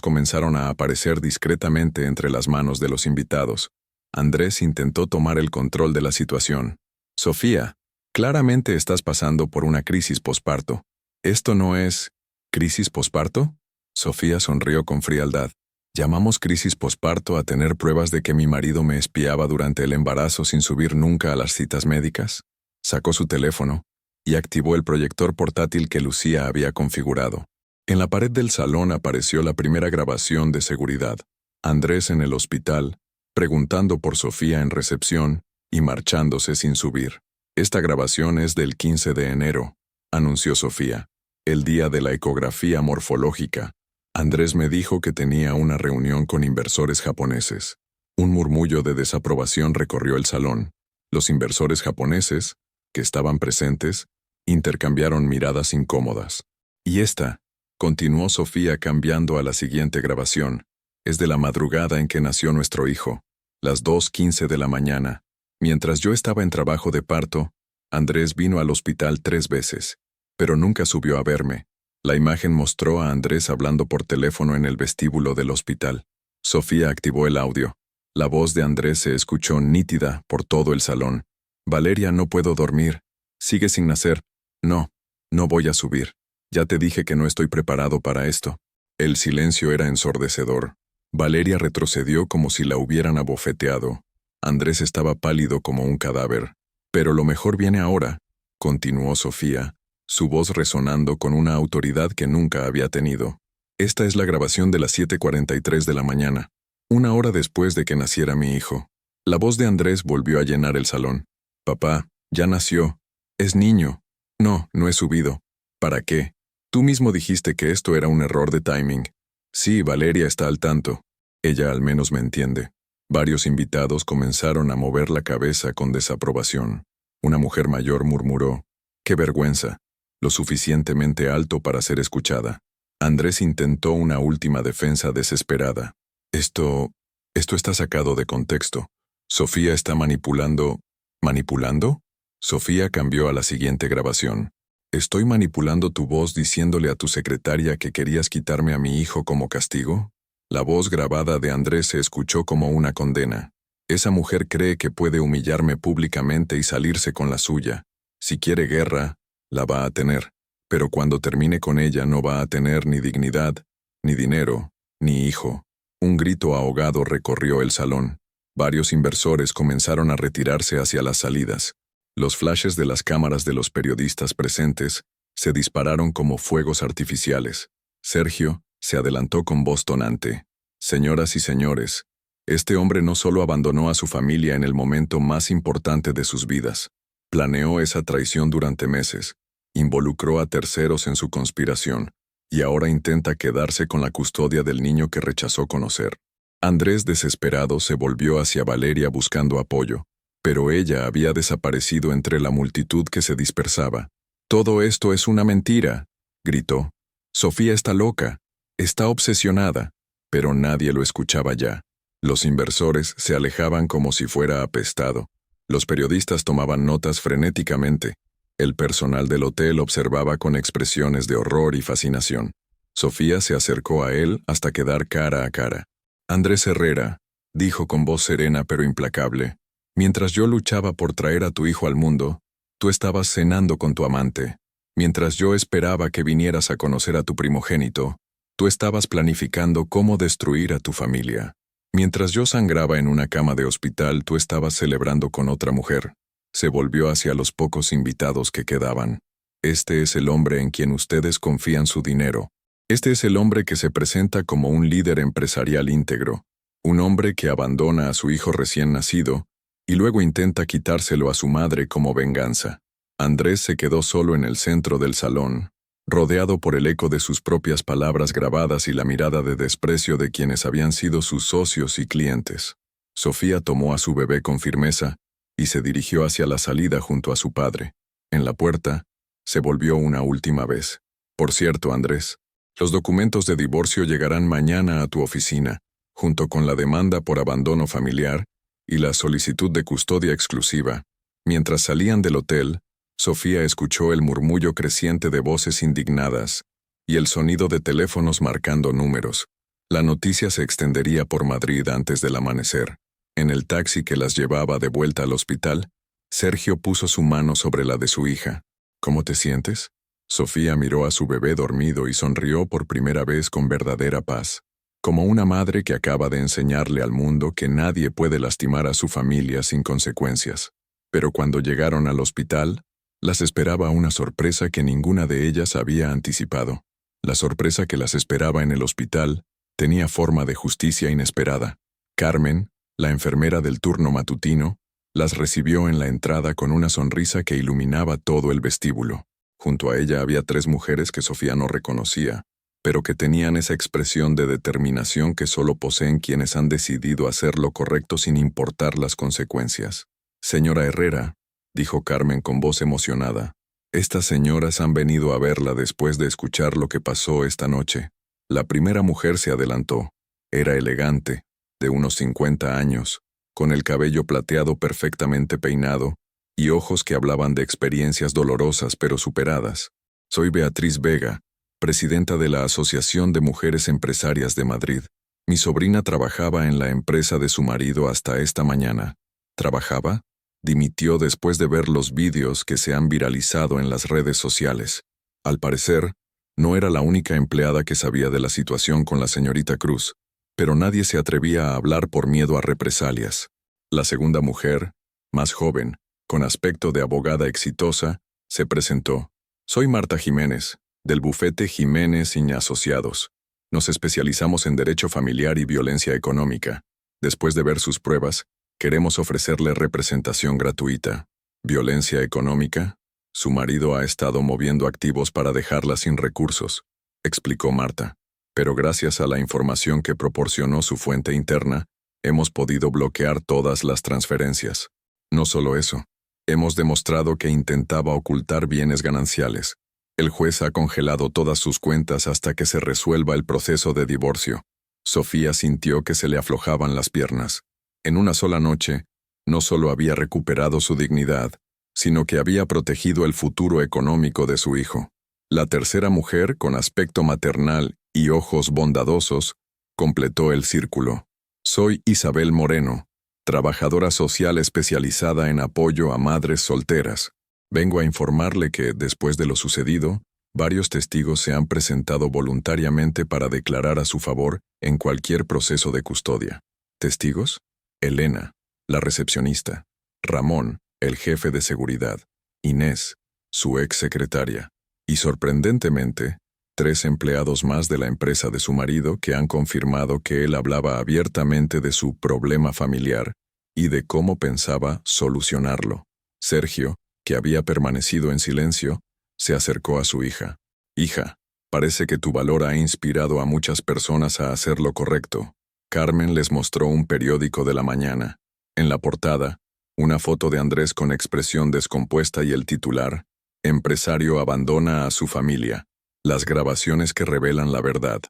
comenzaron a aparecer discretamente entre las manos de los invitados. Andrés intentó tomar el control de la situación. «Sofía, claramente estás pasando por una crisis posparto. ¿Esto no es... crisis posparto?» Sofía sonrió con frialdad. «Llamamos crisis posparto a tener pruebas de que mi marido me espiaba durante el embarazo sin subir nunca a las citas médicas». Sacó su teléfono, y activó el proyector portátil que Lucía había configurado. En la pared del salón apareció la primera grabación de seguridad. Andrés en el hospital, preguntando por Sofía en recepción y marchándose sin subir. Esta grabación es del 15 de enero, anunció Sofía, el día de la ecografía morfológica. Andrés me dijo que tenía una reunión con inversores japoneses. Un murmullo de desaprobación recorrió el salón. Los inversores japoneses, que estaban presentes, intercambiaron miradas incómodas. Y esta, continuó Sofía cambiando a la siguiente grabación, es de la madrugada en que nació nuestro hijo, las 2:15 de la mañana. Mientras yo estaba en trabajo de parto, Andrés vino al hospital 3 veces, pero nunca subió a verme. La imagen mostró a Andrés hablando por teléfono en el vestíbulo del hospital. Sofía activó el audio. La voz de Andrés se escuchó nítida por todo el salón. Valeria, no puedo dormir. Sigue sin nacer. No, no voy a subir. Ya te dije que no estoy preparado para esto. El silencio era ensordecedor. Valeria retrocedió como si la hubieran abofeteado. Andrés estaba pálido como un cadáver. Pero lo mejor viene ahora, continuó Sofía, su voz resonando con una autoridad que nunca había tenido. Esta es la grabación de las 7:43 de la mañana, 1 hora después de que naciera mi hijo. La voz de Andrés volvió a llenar el salón. Papá, ya nació. Es niño. No, no he subido. ¿Para qué? Tú mismo dijiste que esto era un error de timing. Sí, Valeria está al tanto. Ella al menos me entiende. Varios invitados comenzaron a mover la cabeza con desaprobación. Una mujer mayor murmuró, «¡Qué vergüenza! Lo suficientemente alto para ser escuchada». Andrés intentó una última defensa desesperada. Esto está sacado de contexto. Sofía está manipulando... ¿Manipulando? Sofía cambió a la siguiente grabación. ¿Estoy manipulando tu voz diciéndole a tu secretaria que querías quitarme a mi hijo como castigo? La voz grabada de Andrés se escuchó como una condena. Esa mujer cree que puede humillarme públicamente y salirse con la suya. Si quiere guerra, la va a tener. Pero cuando termine con ella no va a tener ni dignidad, ni dinero, ni hijo. Un grito ahogado recorrió el salón. Varios inversores comenzaron a retirarse hacia las salidas. Los flashes de las cámaras de los periodistas presentes se dispararon como fuegos artificiales. Sergio se adelantó con voz tonante. Señoras y señores, este hombre no solo abandonó a su familia en el momento más importante de sus vidas, planeó esa traición durante meses, involucró a terceros en su conspiración, y ahora intenta quedarse con la custodia del niño que rechazó conocer. Andrés, desesperado, se volvió hacia Valeria buscando apoyo, pero ella había desaparecido entre la multitud que se dispersaba. «Todo esto es una mentira», gritó. «Sofía está loca, está obsesionada», pero nadie lo escuchaba ya. Los inversores se alejaban como si fuera apestado. Los periodistas tomaban notas frenéticamente. El personal del hotel observaba con expresiones de horror y fascinación. Sofía se acercó a él hasta quedar cara a cara. «Andrés Herrera», dijo con voz serena pero implacable, «mientras yo luchaba por traer a tu hijo al mundo, tú estabas cenando con tu amante. Mientras yo esperaba que vinieras a conocer a tu primogénito, tú estabas planificando cómo destruir a tu familia. Mientras yo sangraba en una cama de hospital, tú estabas celebrando con otra mujer». Se volvió hacia los pocos invitados que quedaban. «Este es el hombre en quien ustedes confían su dinero. Este es el hombre que se presenta como un líder empresarial íntegro. Un hombre que abandona a su hijo recién nacido y luego intenta quitárselo a su madre como venganza». Andrés se quedó solo en el centro del salón, rodeado por el eco de sus propias palabras grabadas y la mirada de desprecio de quienes habían sido sus socios y clientes. Sofía tomó a su bebé con firmeza y se dirigió hacia la salida junto a su padre. En la puerta, se volvió una última vez. «Por cierto, Andrés, los documentos de divorcio llegarán mañana a tu oficina, junto con la demanda por abandono familiar y la solicitud de custodia exclusiva». Mientras salían del hotel, Sofía escuchó el murmullo creciente de voces indignadas y el sonido de teléfonos marcando números. La noticia se extendería por Madrid antes del amanecer. En el taxi que las llevaba de vuelta al hospital, Sergio puso su mano sobre la de su hija. «¿Cómo te sientes?». Sofía miró a su bebé dormido y sonrió por primera vez con verdadera paz, como una madre que acaba de enseñarle al mundo que nadie puede lastimar a su familia sin consecuencias. Pero cuando llegaron al hospital, Las esperaba una sorpresa que ninguna de ellas había anticipado. La sorpresa que las esperaba en el hospital tenía forma de justicia inesperada. Carmen, la enfermera del turno matutino, las recibió en la entrada con una sonrisa que iluminaba todo el vestíbulo. Junto a ella había 3 mujeres que Sofía no reconocía, pero que tenían esa expresión de determinación que solo poseen quienes han decidido hacer lo correcto sin importar las consecuencias. «Señora Herrera», dijo Carmen con voz emocionada, «estas señoras han venido a verla después de escuchar lo que pasó esta noche». La primera mujer se adelantó. Era elegante, de unos 50 años, con el cabello plateado perfectamente peinado y ojos que hablaban de experiencias dolorosas pero superadas. «Soy Beatriz Vega, presidenta de la Asociación de Mujeres Empresarias de Madrid. Mi sobrina trabajaba en la empresa de su marido hasta esta mañana». ¿Trabajaba? Dimitió después de ver los vídeos que se han viralizado en las redes sociales. Al parecer, no era la única empleada que sabía de la situación con la señorita Cruz, pero nadie se atrevía a hablar por miedo a represalias. La segunda mujer, más joven, con aspecto de abogada exitosa, se presentó. «Soy Marta Jiménez, del bufete Jiménez y Asociados. Nos especializamos en derecho familiar y violencia económica. Después de ver sus pruebas, queremos ofrecerle representación gratuita». «¿Violencia económica? Su marido ha estado moviendo activos para dejarla sin recursos», explicó Marta. «Pero gracias a la información que proporcionó su fuente interna, hemos podido bloquear todas las transferencias. No solo eso, hemos demostrado que intentaba ocultar bienes gananciales. El juez ha congelado todas sus cuentas hasta que se resuelva el proceso de divorcio». Sofía sintió que se le aflojaban las piernas. En una sola noche, no solo había recuperado su dignidad, sino que había protegido el futuro económico de su hijo. La tercera mujer, con aspecto maternal y ojos bondadosos, completó el círculo. «Soy Isabel Moreno, trabajadora social especializada en apoyo a madres solteras. Vengo a informarle que, después de lo sucedido, varios testigos se han presentado voluntariamente para declarar a su favor en cualquier proceso de custodia». ¿Testigos? Elena, la recepcionista. Ramón, el jefe de seguridad. Inés, su ex secretaria. Y sorprendentemente, 3 empleados más de la empresa de su marido que han confirmado que él hablaba abiertamente de su problema familiar y de cómo pensaba solucionarlo. Sergio, que había permanecido en silencio, se acercó a su hija. «Hija, parece que tu valor ha inspirado a muchas personas a hacer lo correcto». Carmen les mostró un periódico de la mañana. En la portada, una foto de Andrés con expresión descompuesta y el titular: «Empresario abandona a su familia. Las grabaciones que revelan la verdad».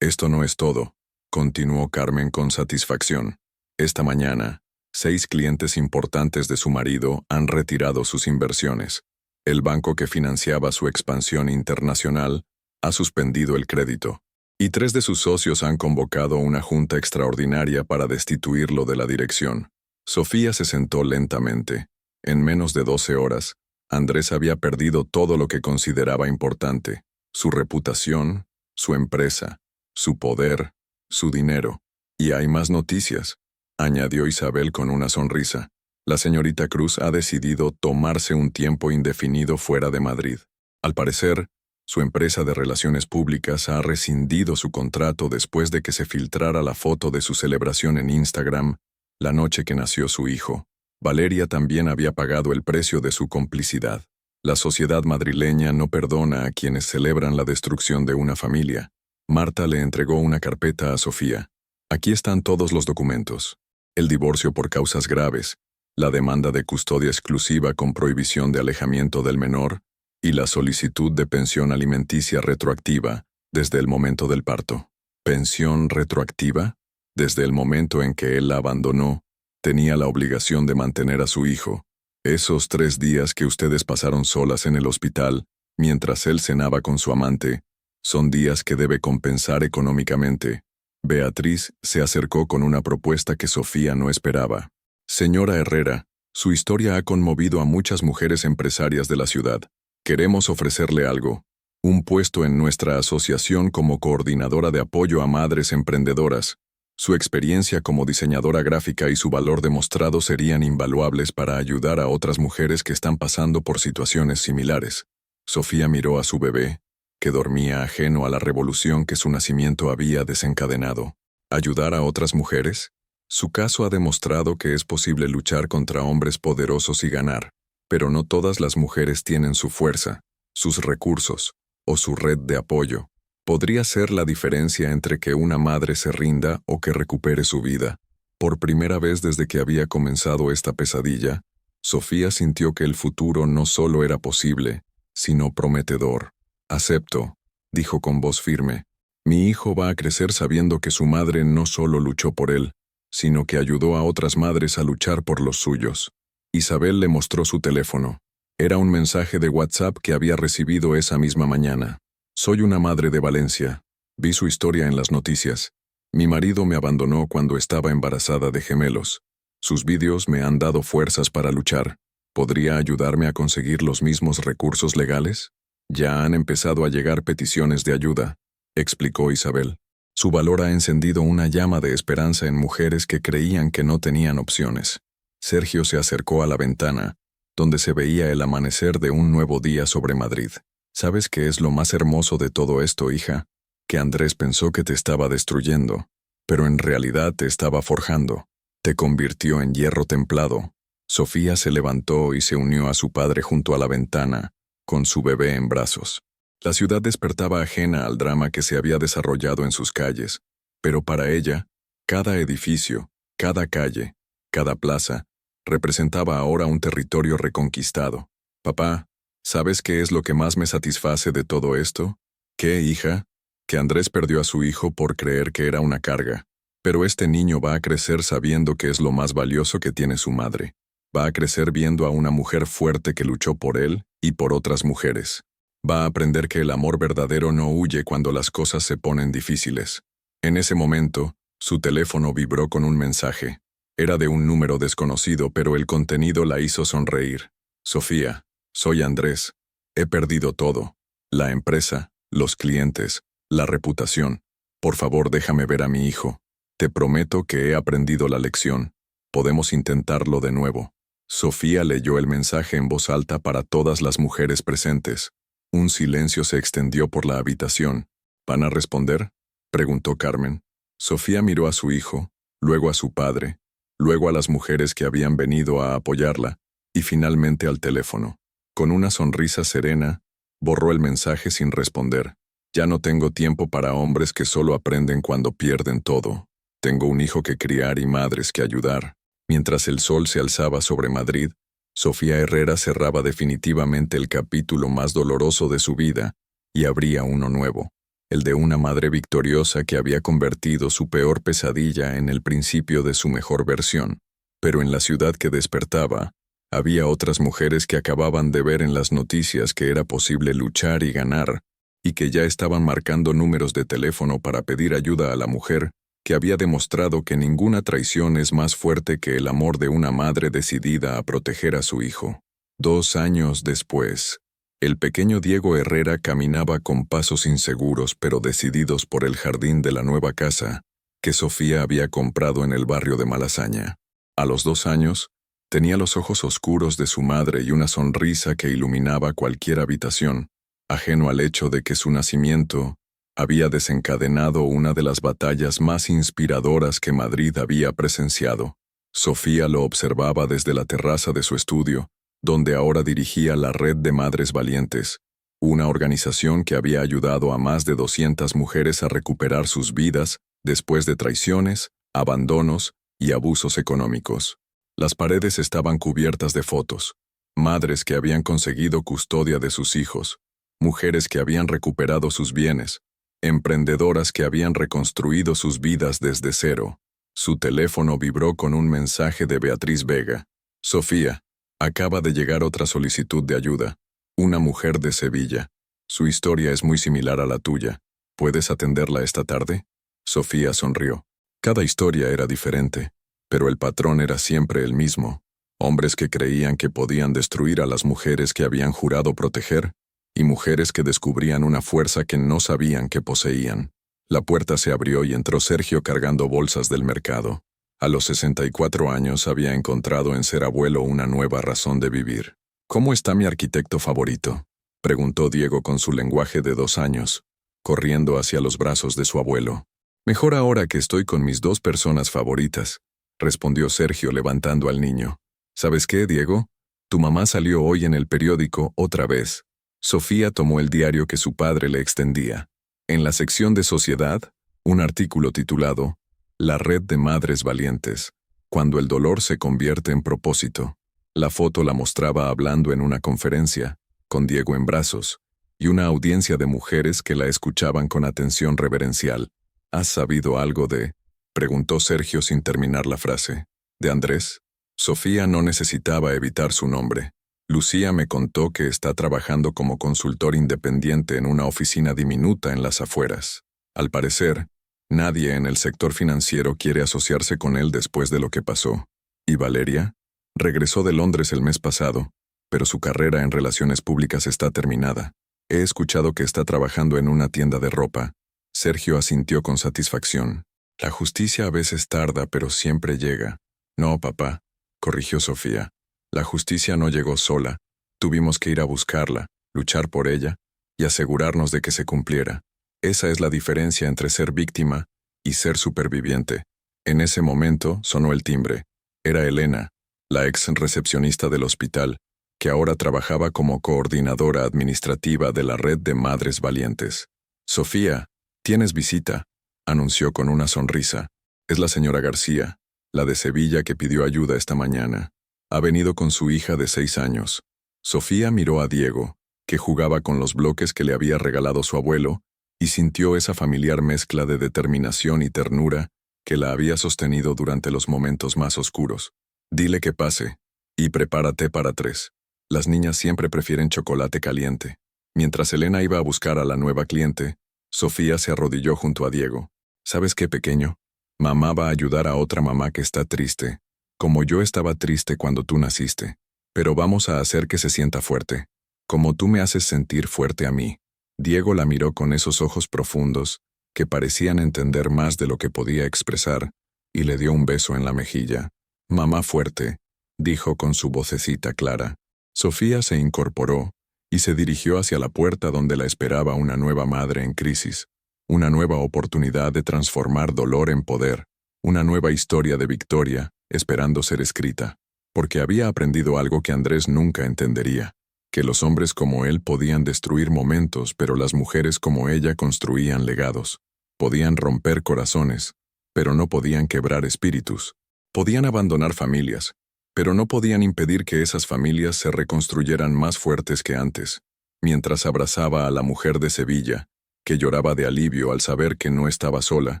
«Esto no es todo», continuó Carmen con satisfacción. «Esta mañana, 6 clientes importantes de su marido han retirado sus inversiones. El banco que financiaba su expansión internacional ha suspendido el crédito. Y 3 de sus socios han convocado una junta extraordinaria para destituirlo de la dirección». Sofía se sentó lentamente. En menos de 12 horas, Andrés había perdido todo lo que consideraba importante: su reputación, su empresa, su poder, su dinero. «Y hay más noticias», añadió Isabel con una sonrisa. «La señorita Cruz ha decidido tomarse un tiempo indefinido fuera de Madrid. Al parecer, su empresa de relaciones públicas ha rescindido su contrato después de que se filtrara la foto de su celebración en Instagram la noche que nació su hijo. Valeria también había pagado el precio de su complicidad. La sociedad madrileña no perdona a quienes celebran la destrucción de una familia». Marta le entregó una carpeta a Sofía. «Aquí están todos los documentos. El divorcio por causas graves, la demanda de custodia exclusiva con prohibición de alejamiento del menor y la solicitud de pensión alimenticia retroactiva desde el momento del parto». ¿Pensión retroactiva? Desde el momento en que él la abandonó, tenía la obligación de mantener a su hijo. Esos 3 días que ustedes pasaron solas en el hospital, mientras él cenaba con su amante, son días que debe compensar económicamente. Beatriz se acercó con una propuesta que Sofía no esperaba. «Señora Herrera, su historia ha conmovido a muchas mujeres empresarias de la ciudad. Queremos ofrecerle algo: un puesto en nuestra asociación como coordinadora de apoyo a madres emprendedoras. Su experiencia como diseñadora gráfica y su valor demostrado serían invaluables para ayudar a otras mujeres que están pasando por situaciones similares. Sofía miró a su bebé, que dormía ajeno a la revolución que su nacimiento había desencadenado. ¿Ayudar a otras mujeres? Su caso ha demostrado que es posible luchar contra hombres poderosos y ganar, pero no todas las mujeres tienen su fuerza, sus recursos o su red de apoyo. Podría ser la diferencia entre que una madre se rinda o que recupere su vida. Por primera vez desde que había comenzado esta pesadilla, Sofía sintió que el futuro no solo era posible, sino prometedor. «Acepto», dijo con voz firme. «Mi hijo va a crecer sabiendo que su madre no solo luchó por él, sino que ayudó a otras madres a luchar por los suyos». Isabel le mostró su teléfono. Era un mensaje de WhatsApp que había recibido esa misma mañana. «Soy una madre de Valencia. Vi su historia en las noticias. Mi marido me abandonó cuando estaba embarazada de gemelos. Sus vídeos me han dado fuerzas para luchar. ¿Podría ayudarme a conseguir los mismos recursos legales? Ya han empezado a llegar peticiones de ayuda», explicó Isabel. Su valor ha encendido una llama de esperanza en mujeres que creían que no tenían opciones. Sergio se acercó a la ventana, donde se veía el amanecer de un nuevo día sobre Madrid. «¿Sabes qué es lo más hermoso de todo esto, hija? Que Andrés pensó que te estaba destruyendo, pero en realidad te estaba forjando. Te convirtió en hierro templado». Sofía se levantó y se unió a su padre junto a la ventana, con su bebé en brazos. La ciudad despertaba ajena al drama que se había desarrollado en sus calles, pero para ella, cada edificio, cada calle, cada plaza, representaba ahora un territorio reconquistado. «Papá, ¿sabes qué es lo que más me satisface de todo esto? ¿Qué, hija? Que Andrés perdió a su hijo por creer que era una carga. Pero este niño va a crecer sabiendo que es lo más valioso que tiene su madre. Va a crecer viendo a una mujer fuerte que luchó por él y por otras mujeres. Va a aprender que el amor verdadero no huye cuando las cosas se ponen difíciles». En ese momento, su teléfono vibró con un mensaje. Era de un número desconocido, pero el contenido la hizo sonreír. «Sofía, soy Andrés. He perdido todo. La empresa, los clientes, la reputación. Por favor, déjame ver a mi hijo. Te prometo que he aprendido la lección. Podemos intentarlo de nuevo». Sofía leyó el mensaje en voz alta para todas las mujeres presentes. Un silencio se extendió por la habitación. «¿Van a responder?», preguntó Carmen. Sofía miró a su hijo, luego a su padre, luego a las mujeres que habían venido a apoyarla, y finalmente al teléfono. Con una sonrisa serena, borró el mensaje sin responder. «Ya no tengo tiempo para hombres que solo aprenden cuando pierden todo. Tengo un hijo que criar y madres que ayudar». Mientras el sol se alzaba sobre Madrid, Sofía Herrera cerraba definitivamente el capítulo más doloroso de su vida y abría uno nuevo, el de una madre victoriosa que había convertido su peor pesadilla en el principio de su mejor versión. Pero en la ciudad que despertaba, había otras mujeres que acababan de ver en las noticias que era posible luchar y ganar, y que ya estaban marcando números de teléfono para pedir ayuda a la mujer que había demostrado que ninguna traición es más fuerte que el amor de una madre decidida a proteger a su hijo. 2 años después, el pequeño Diego Herrera caminaba con pasos inseguros pero decididos por el jardín de la nueva casa que Sofía había comprado en el barrio de Malasaña. A los 2 años, tenía los ojos oscuros de su madre y una sonrisa que iluminaba cualquier habitación, ajeno al hecho de que su nacimiento había desencadenado una de las batallas más inspiradoras que Madrid había presenciado. Sofía lo observaba desde la terraza de su estudio, donde ahora dirigía la Red de Madres Valientes, una organización que había ayudado a más de 200 mujeres a recuperar sus vidas después de traiciones, abandonos y abusos económicos. Las paredes estaban cubiertas de fotos, madres que habían conseguido custodia de sus hijos, mujeres que habían recuperado sus bienes, emprendedoras que habían reconstruido sus vidas desde cero. Su teléfono vibró con un mensaje de Beatriz Vega. «Sofía, acaba de llegar otra solicitud de ayuda. Una mujer de Sevilla. Su historia es muy similar a la tuya. ¿Puedes atenderla esta tarde?» Sofía sonrió. Cada historia era diferente, pero el patrón era siempre el mismo. Hombres que creían que podían destruir a las mujeres que habían jurado proteger, y mujeres que descubrían una fuerza que no sabían que poseían. La puerta se abrió y entró Sergio cargando bolsas del mercado. A los 64 años había encontrado en ser abuelo una nueva razón de vivir. ¿Cómo está mi arquitecto favorito?, preguntó Diego con su lenguaje de 2 años, corriendo hacia los brazos de su abuelo. Mejor ahora que estoy con mis 2 personas favoritas, respondió Sergio levantando al niño. ¿Sabes qué, Diego? Tu mamá salió hoy en el periódico otra vez. Sofía tomó el diario que su padre le extendía. En la sección de Sociedad, un artículo titulado La red de madres valientes, cuando el dolor se convierte en propósito. La foto la mostraba hablando en una conferencia, con Diego en brazos, y una audiencia de mujeres que la escuchaban con atención reverencial. ¿Has sabido algo de...?, preguntó Sergio sin terminar la frase. ¿De Andrés? Sofía no necesitaba evitar su nombre. Lucía me contó que está trabajando como consultor independiente en una oficina diminuta en las afueras. Al parecer, nadie en el sector financiero quiere asociarse con él después de lo que pasó. ¿Y Valeria? Regresó de Londres el mes pasado, pero su carrera en relaciones públicas está terminada. He escuchado que está trabajando en una tienda de ropa. Sergio asintió con satisfacción. La justicia a veces tarda, pero siempre llega. No, papá, corrigió Sofía. La justicia no llegó sola. Tuvimos que ir a buscarla, luchar por ella y asegurarnos de que se cumpliera. Esa es la diferencia entre ser víctima y ser superviviente. En ese momento sonó el timbre. Era Elena, la ex recepcionista del hospital, que ahora trabajaba como coordinadora administrativa de la red de madres valientes. Sofía, tienes visita, anunció con una sonrisa. Es la señora García, la de Sevilla que pidió ayuda esta mañana. Ha venido con su hija de 6 años. Sofía miró a Diego, que jugaba con los bloques que le había regalado su abuelo, y sintió esa familiar mezcla de determinación y ternura que la había sostenido durante los momentos más oscuros. Dile que pase, y prepárate para 3. Las niñas siempre prefieren chocolate caliente. Mientras Elena iba a buscar a la nueva cliente, Sofía se arrodilló junto a Diego. ¿Sabes qué, pequeño? Mamá va a ayudar a otra mamá que está triste, como yo estaba triste cuando tú naciste. Pero vamos a hacer que se sienta fuerte, como tú me haces sentir fuerte a mí. Diego la miró con esos ojos profundos, que parecían entender más de lo que podía expresar, y le dio un beso en la mejilla. Mamá fuerte, dijo con su vocecita clara. Sofía se incorporó y se dirigió hacia la puerta donde la esperaba una nueva madre en crisis, una nueva oportunidad de transformar dolor en poder, una nueva historia de victoria, esperando ser escrita, porque había aprendido algo que Andrés nunca entendería, que los hombres como él podían destruir momentos, pero las mujeres como ella construían legados. Podían romper corazones, pero no podían quebrar espíritus. Podían abandonar familias, pero no podían impedir que esas familias se reconstruyeran más fuertes que antes. Mientras abrazaba a la mujer de Sevilla, que lloraba de alivio al saber que no estaba sola,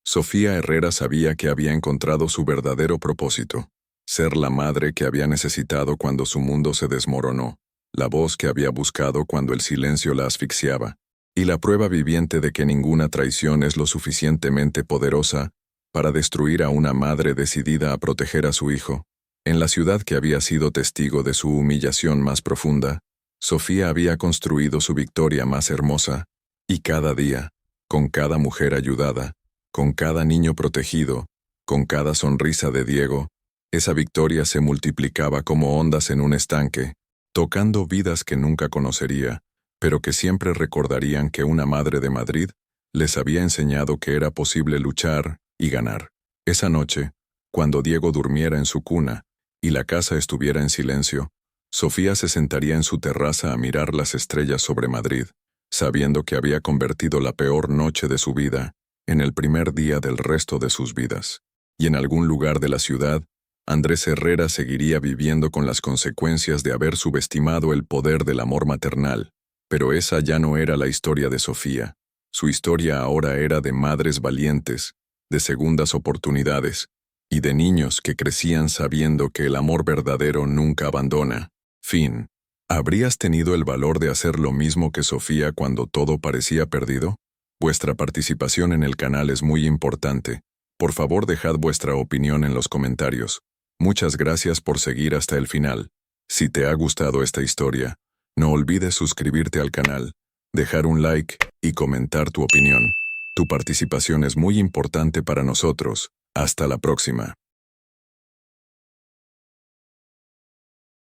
Sofía Herrera sabía que había encontrado su verdadero propósito: ser la madre que había necesitado cuando su mundo se desmoronó, la voz que había buscado cuando el silencio la asfixiaba, y la prueba viviente de que ninguna traición es lo suficientemente poderosa para destruir a una madre decidida a proteger a su hijo. En la ciudad que había sido testigo de su humillación más profunda, Sofía había construido su victoria más hermosa, y cada día, con cada mujer ayudada, con cada niño protegido, con cada sonrisa de Diego, esa victoria se multiplicaba como ondas en un estanque, tocando vidas que nunca conocería, pero que siempre recordarían que una madre de Madrid les había enseñado que era posible luchar y ganar. Esa noche, cuando Diego durmiera en su cuna y la casa estuviera en silencio, Sofía se sentaría en su terraza a mirar las estrellas sobre Madrid, sabiendo que había convertido la peor noche de su vida en el primer día del resto de sus vidas. Y en algún lugar de la ciudad, Andrés Herrera seguiría viviendo con las consecuencias de haber subestimado el poder del amor maternal. Pero esa ya no era la historia de Sofía. Su historia ahora era de madres valientes, de segundas oportunidades, y de niños que crecían sabiendo que el amor verdadero nunca abandona. Fin. ¿Habrías tenido el valor de hacer lo mismo que Sofía cuando todo parecía perdido? Vuestra participación en el canal es muy importante. Por favor, dejad vuestra opinión en los comentarios. Muchas gracias por seguir hasta el final. Si te ha gustado esta historia, no olvides suscribirte al canal, dejar un like y comentar tu opinión. Tu participación es muy importante para nosotros. Hasta la próxima.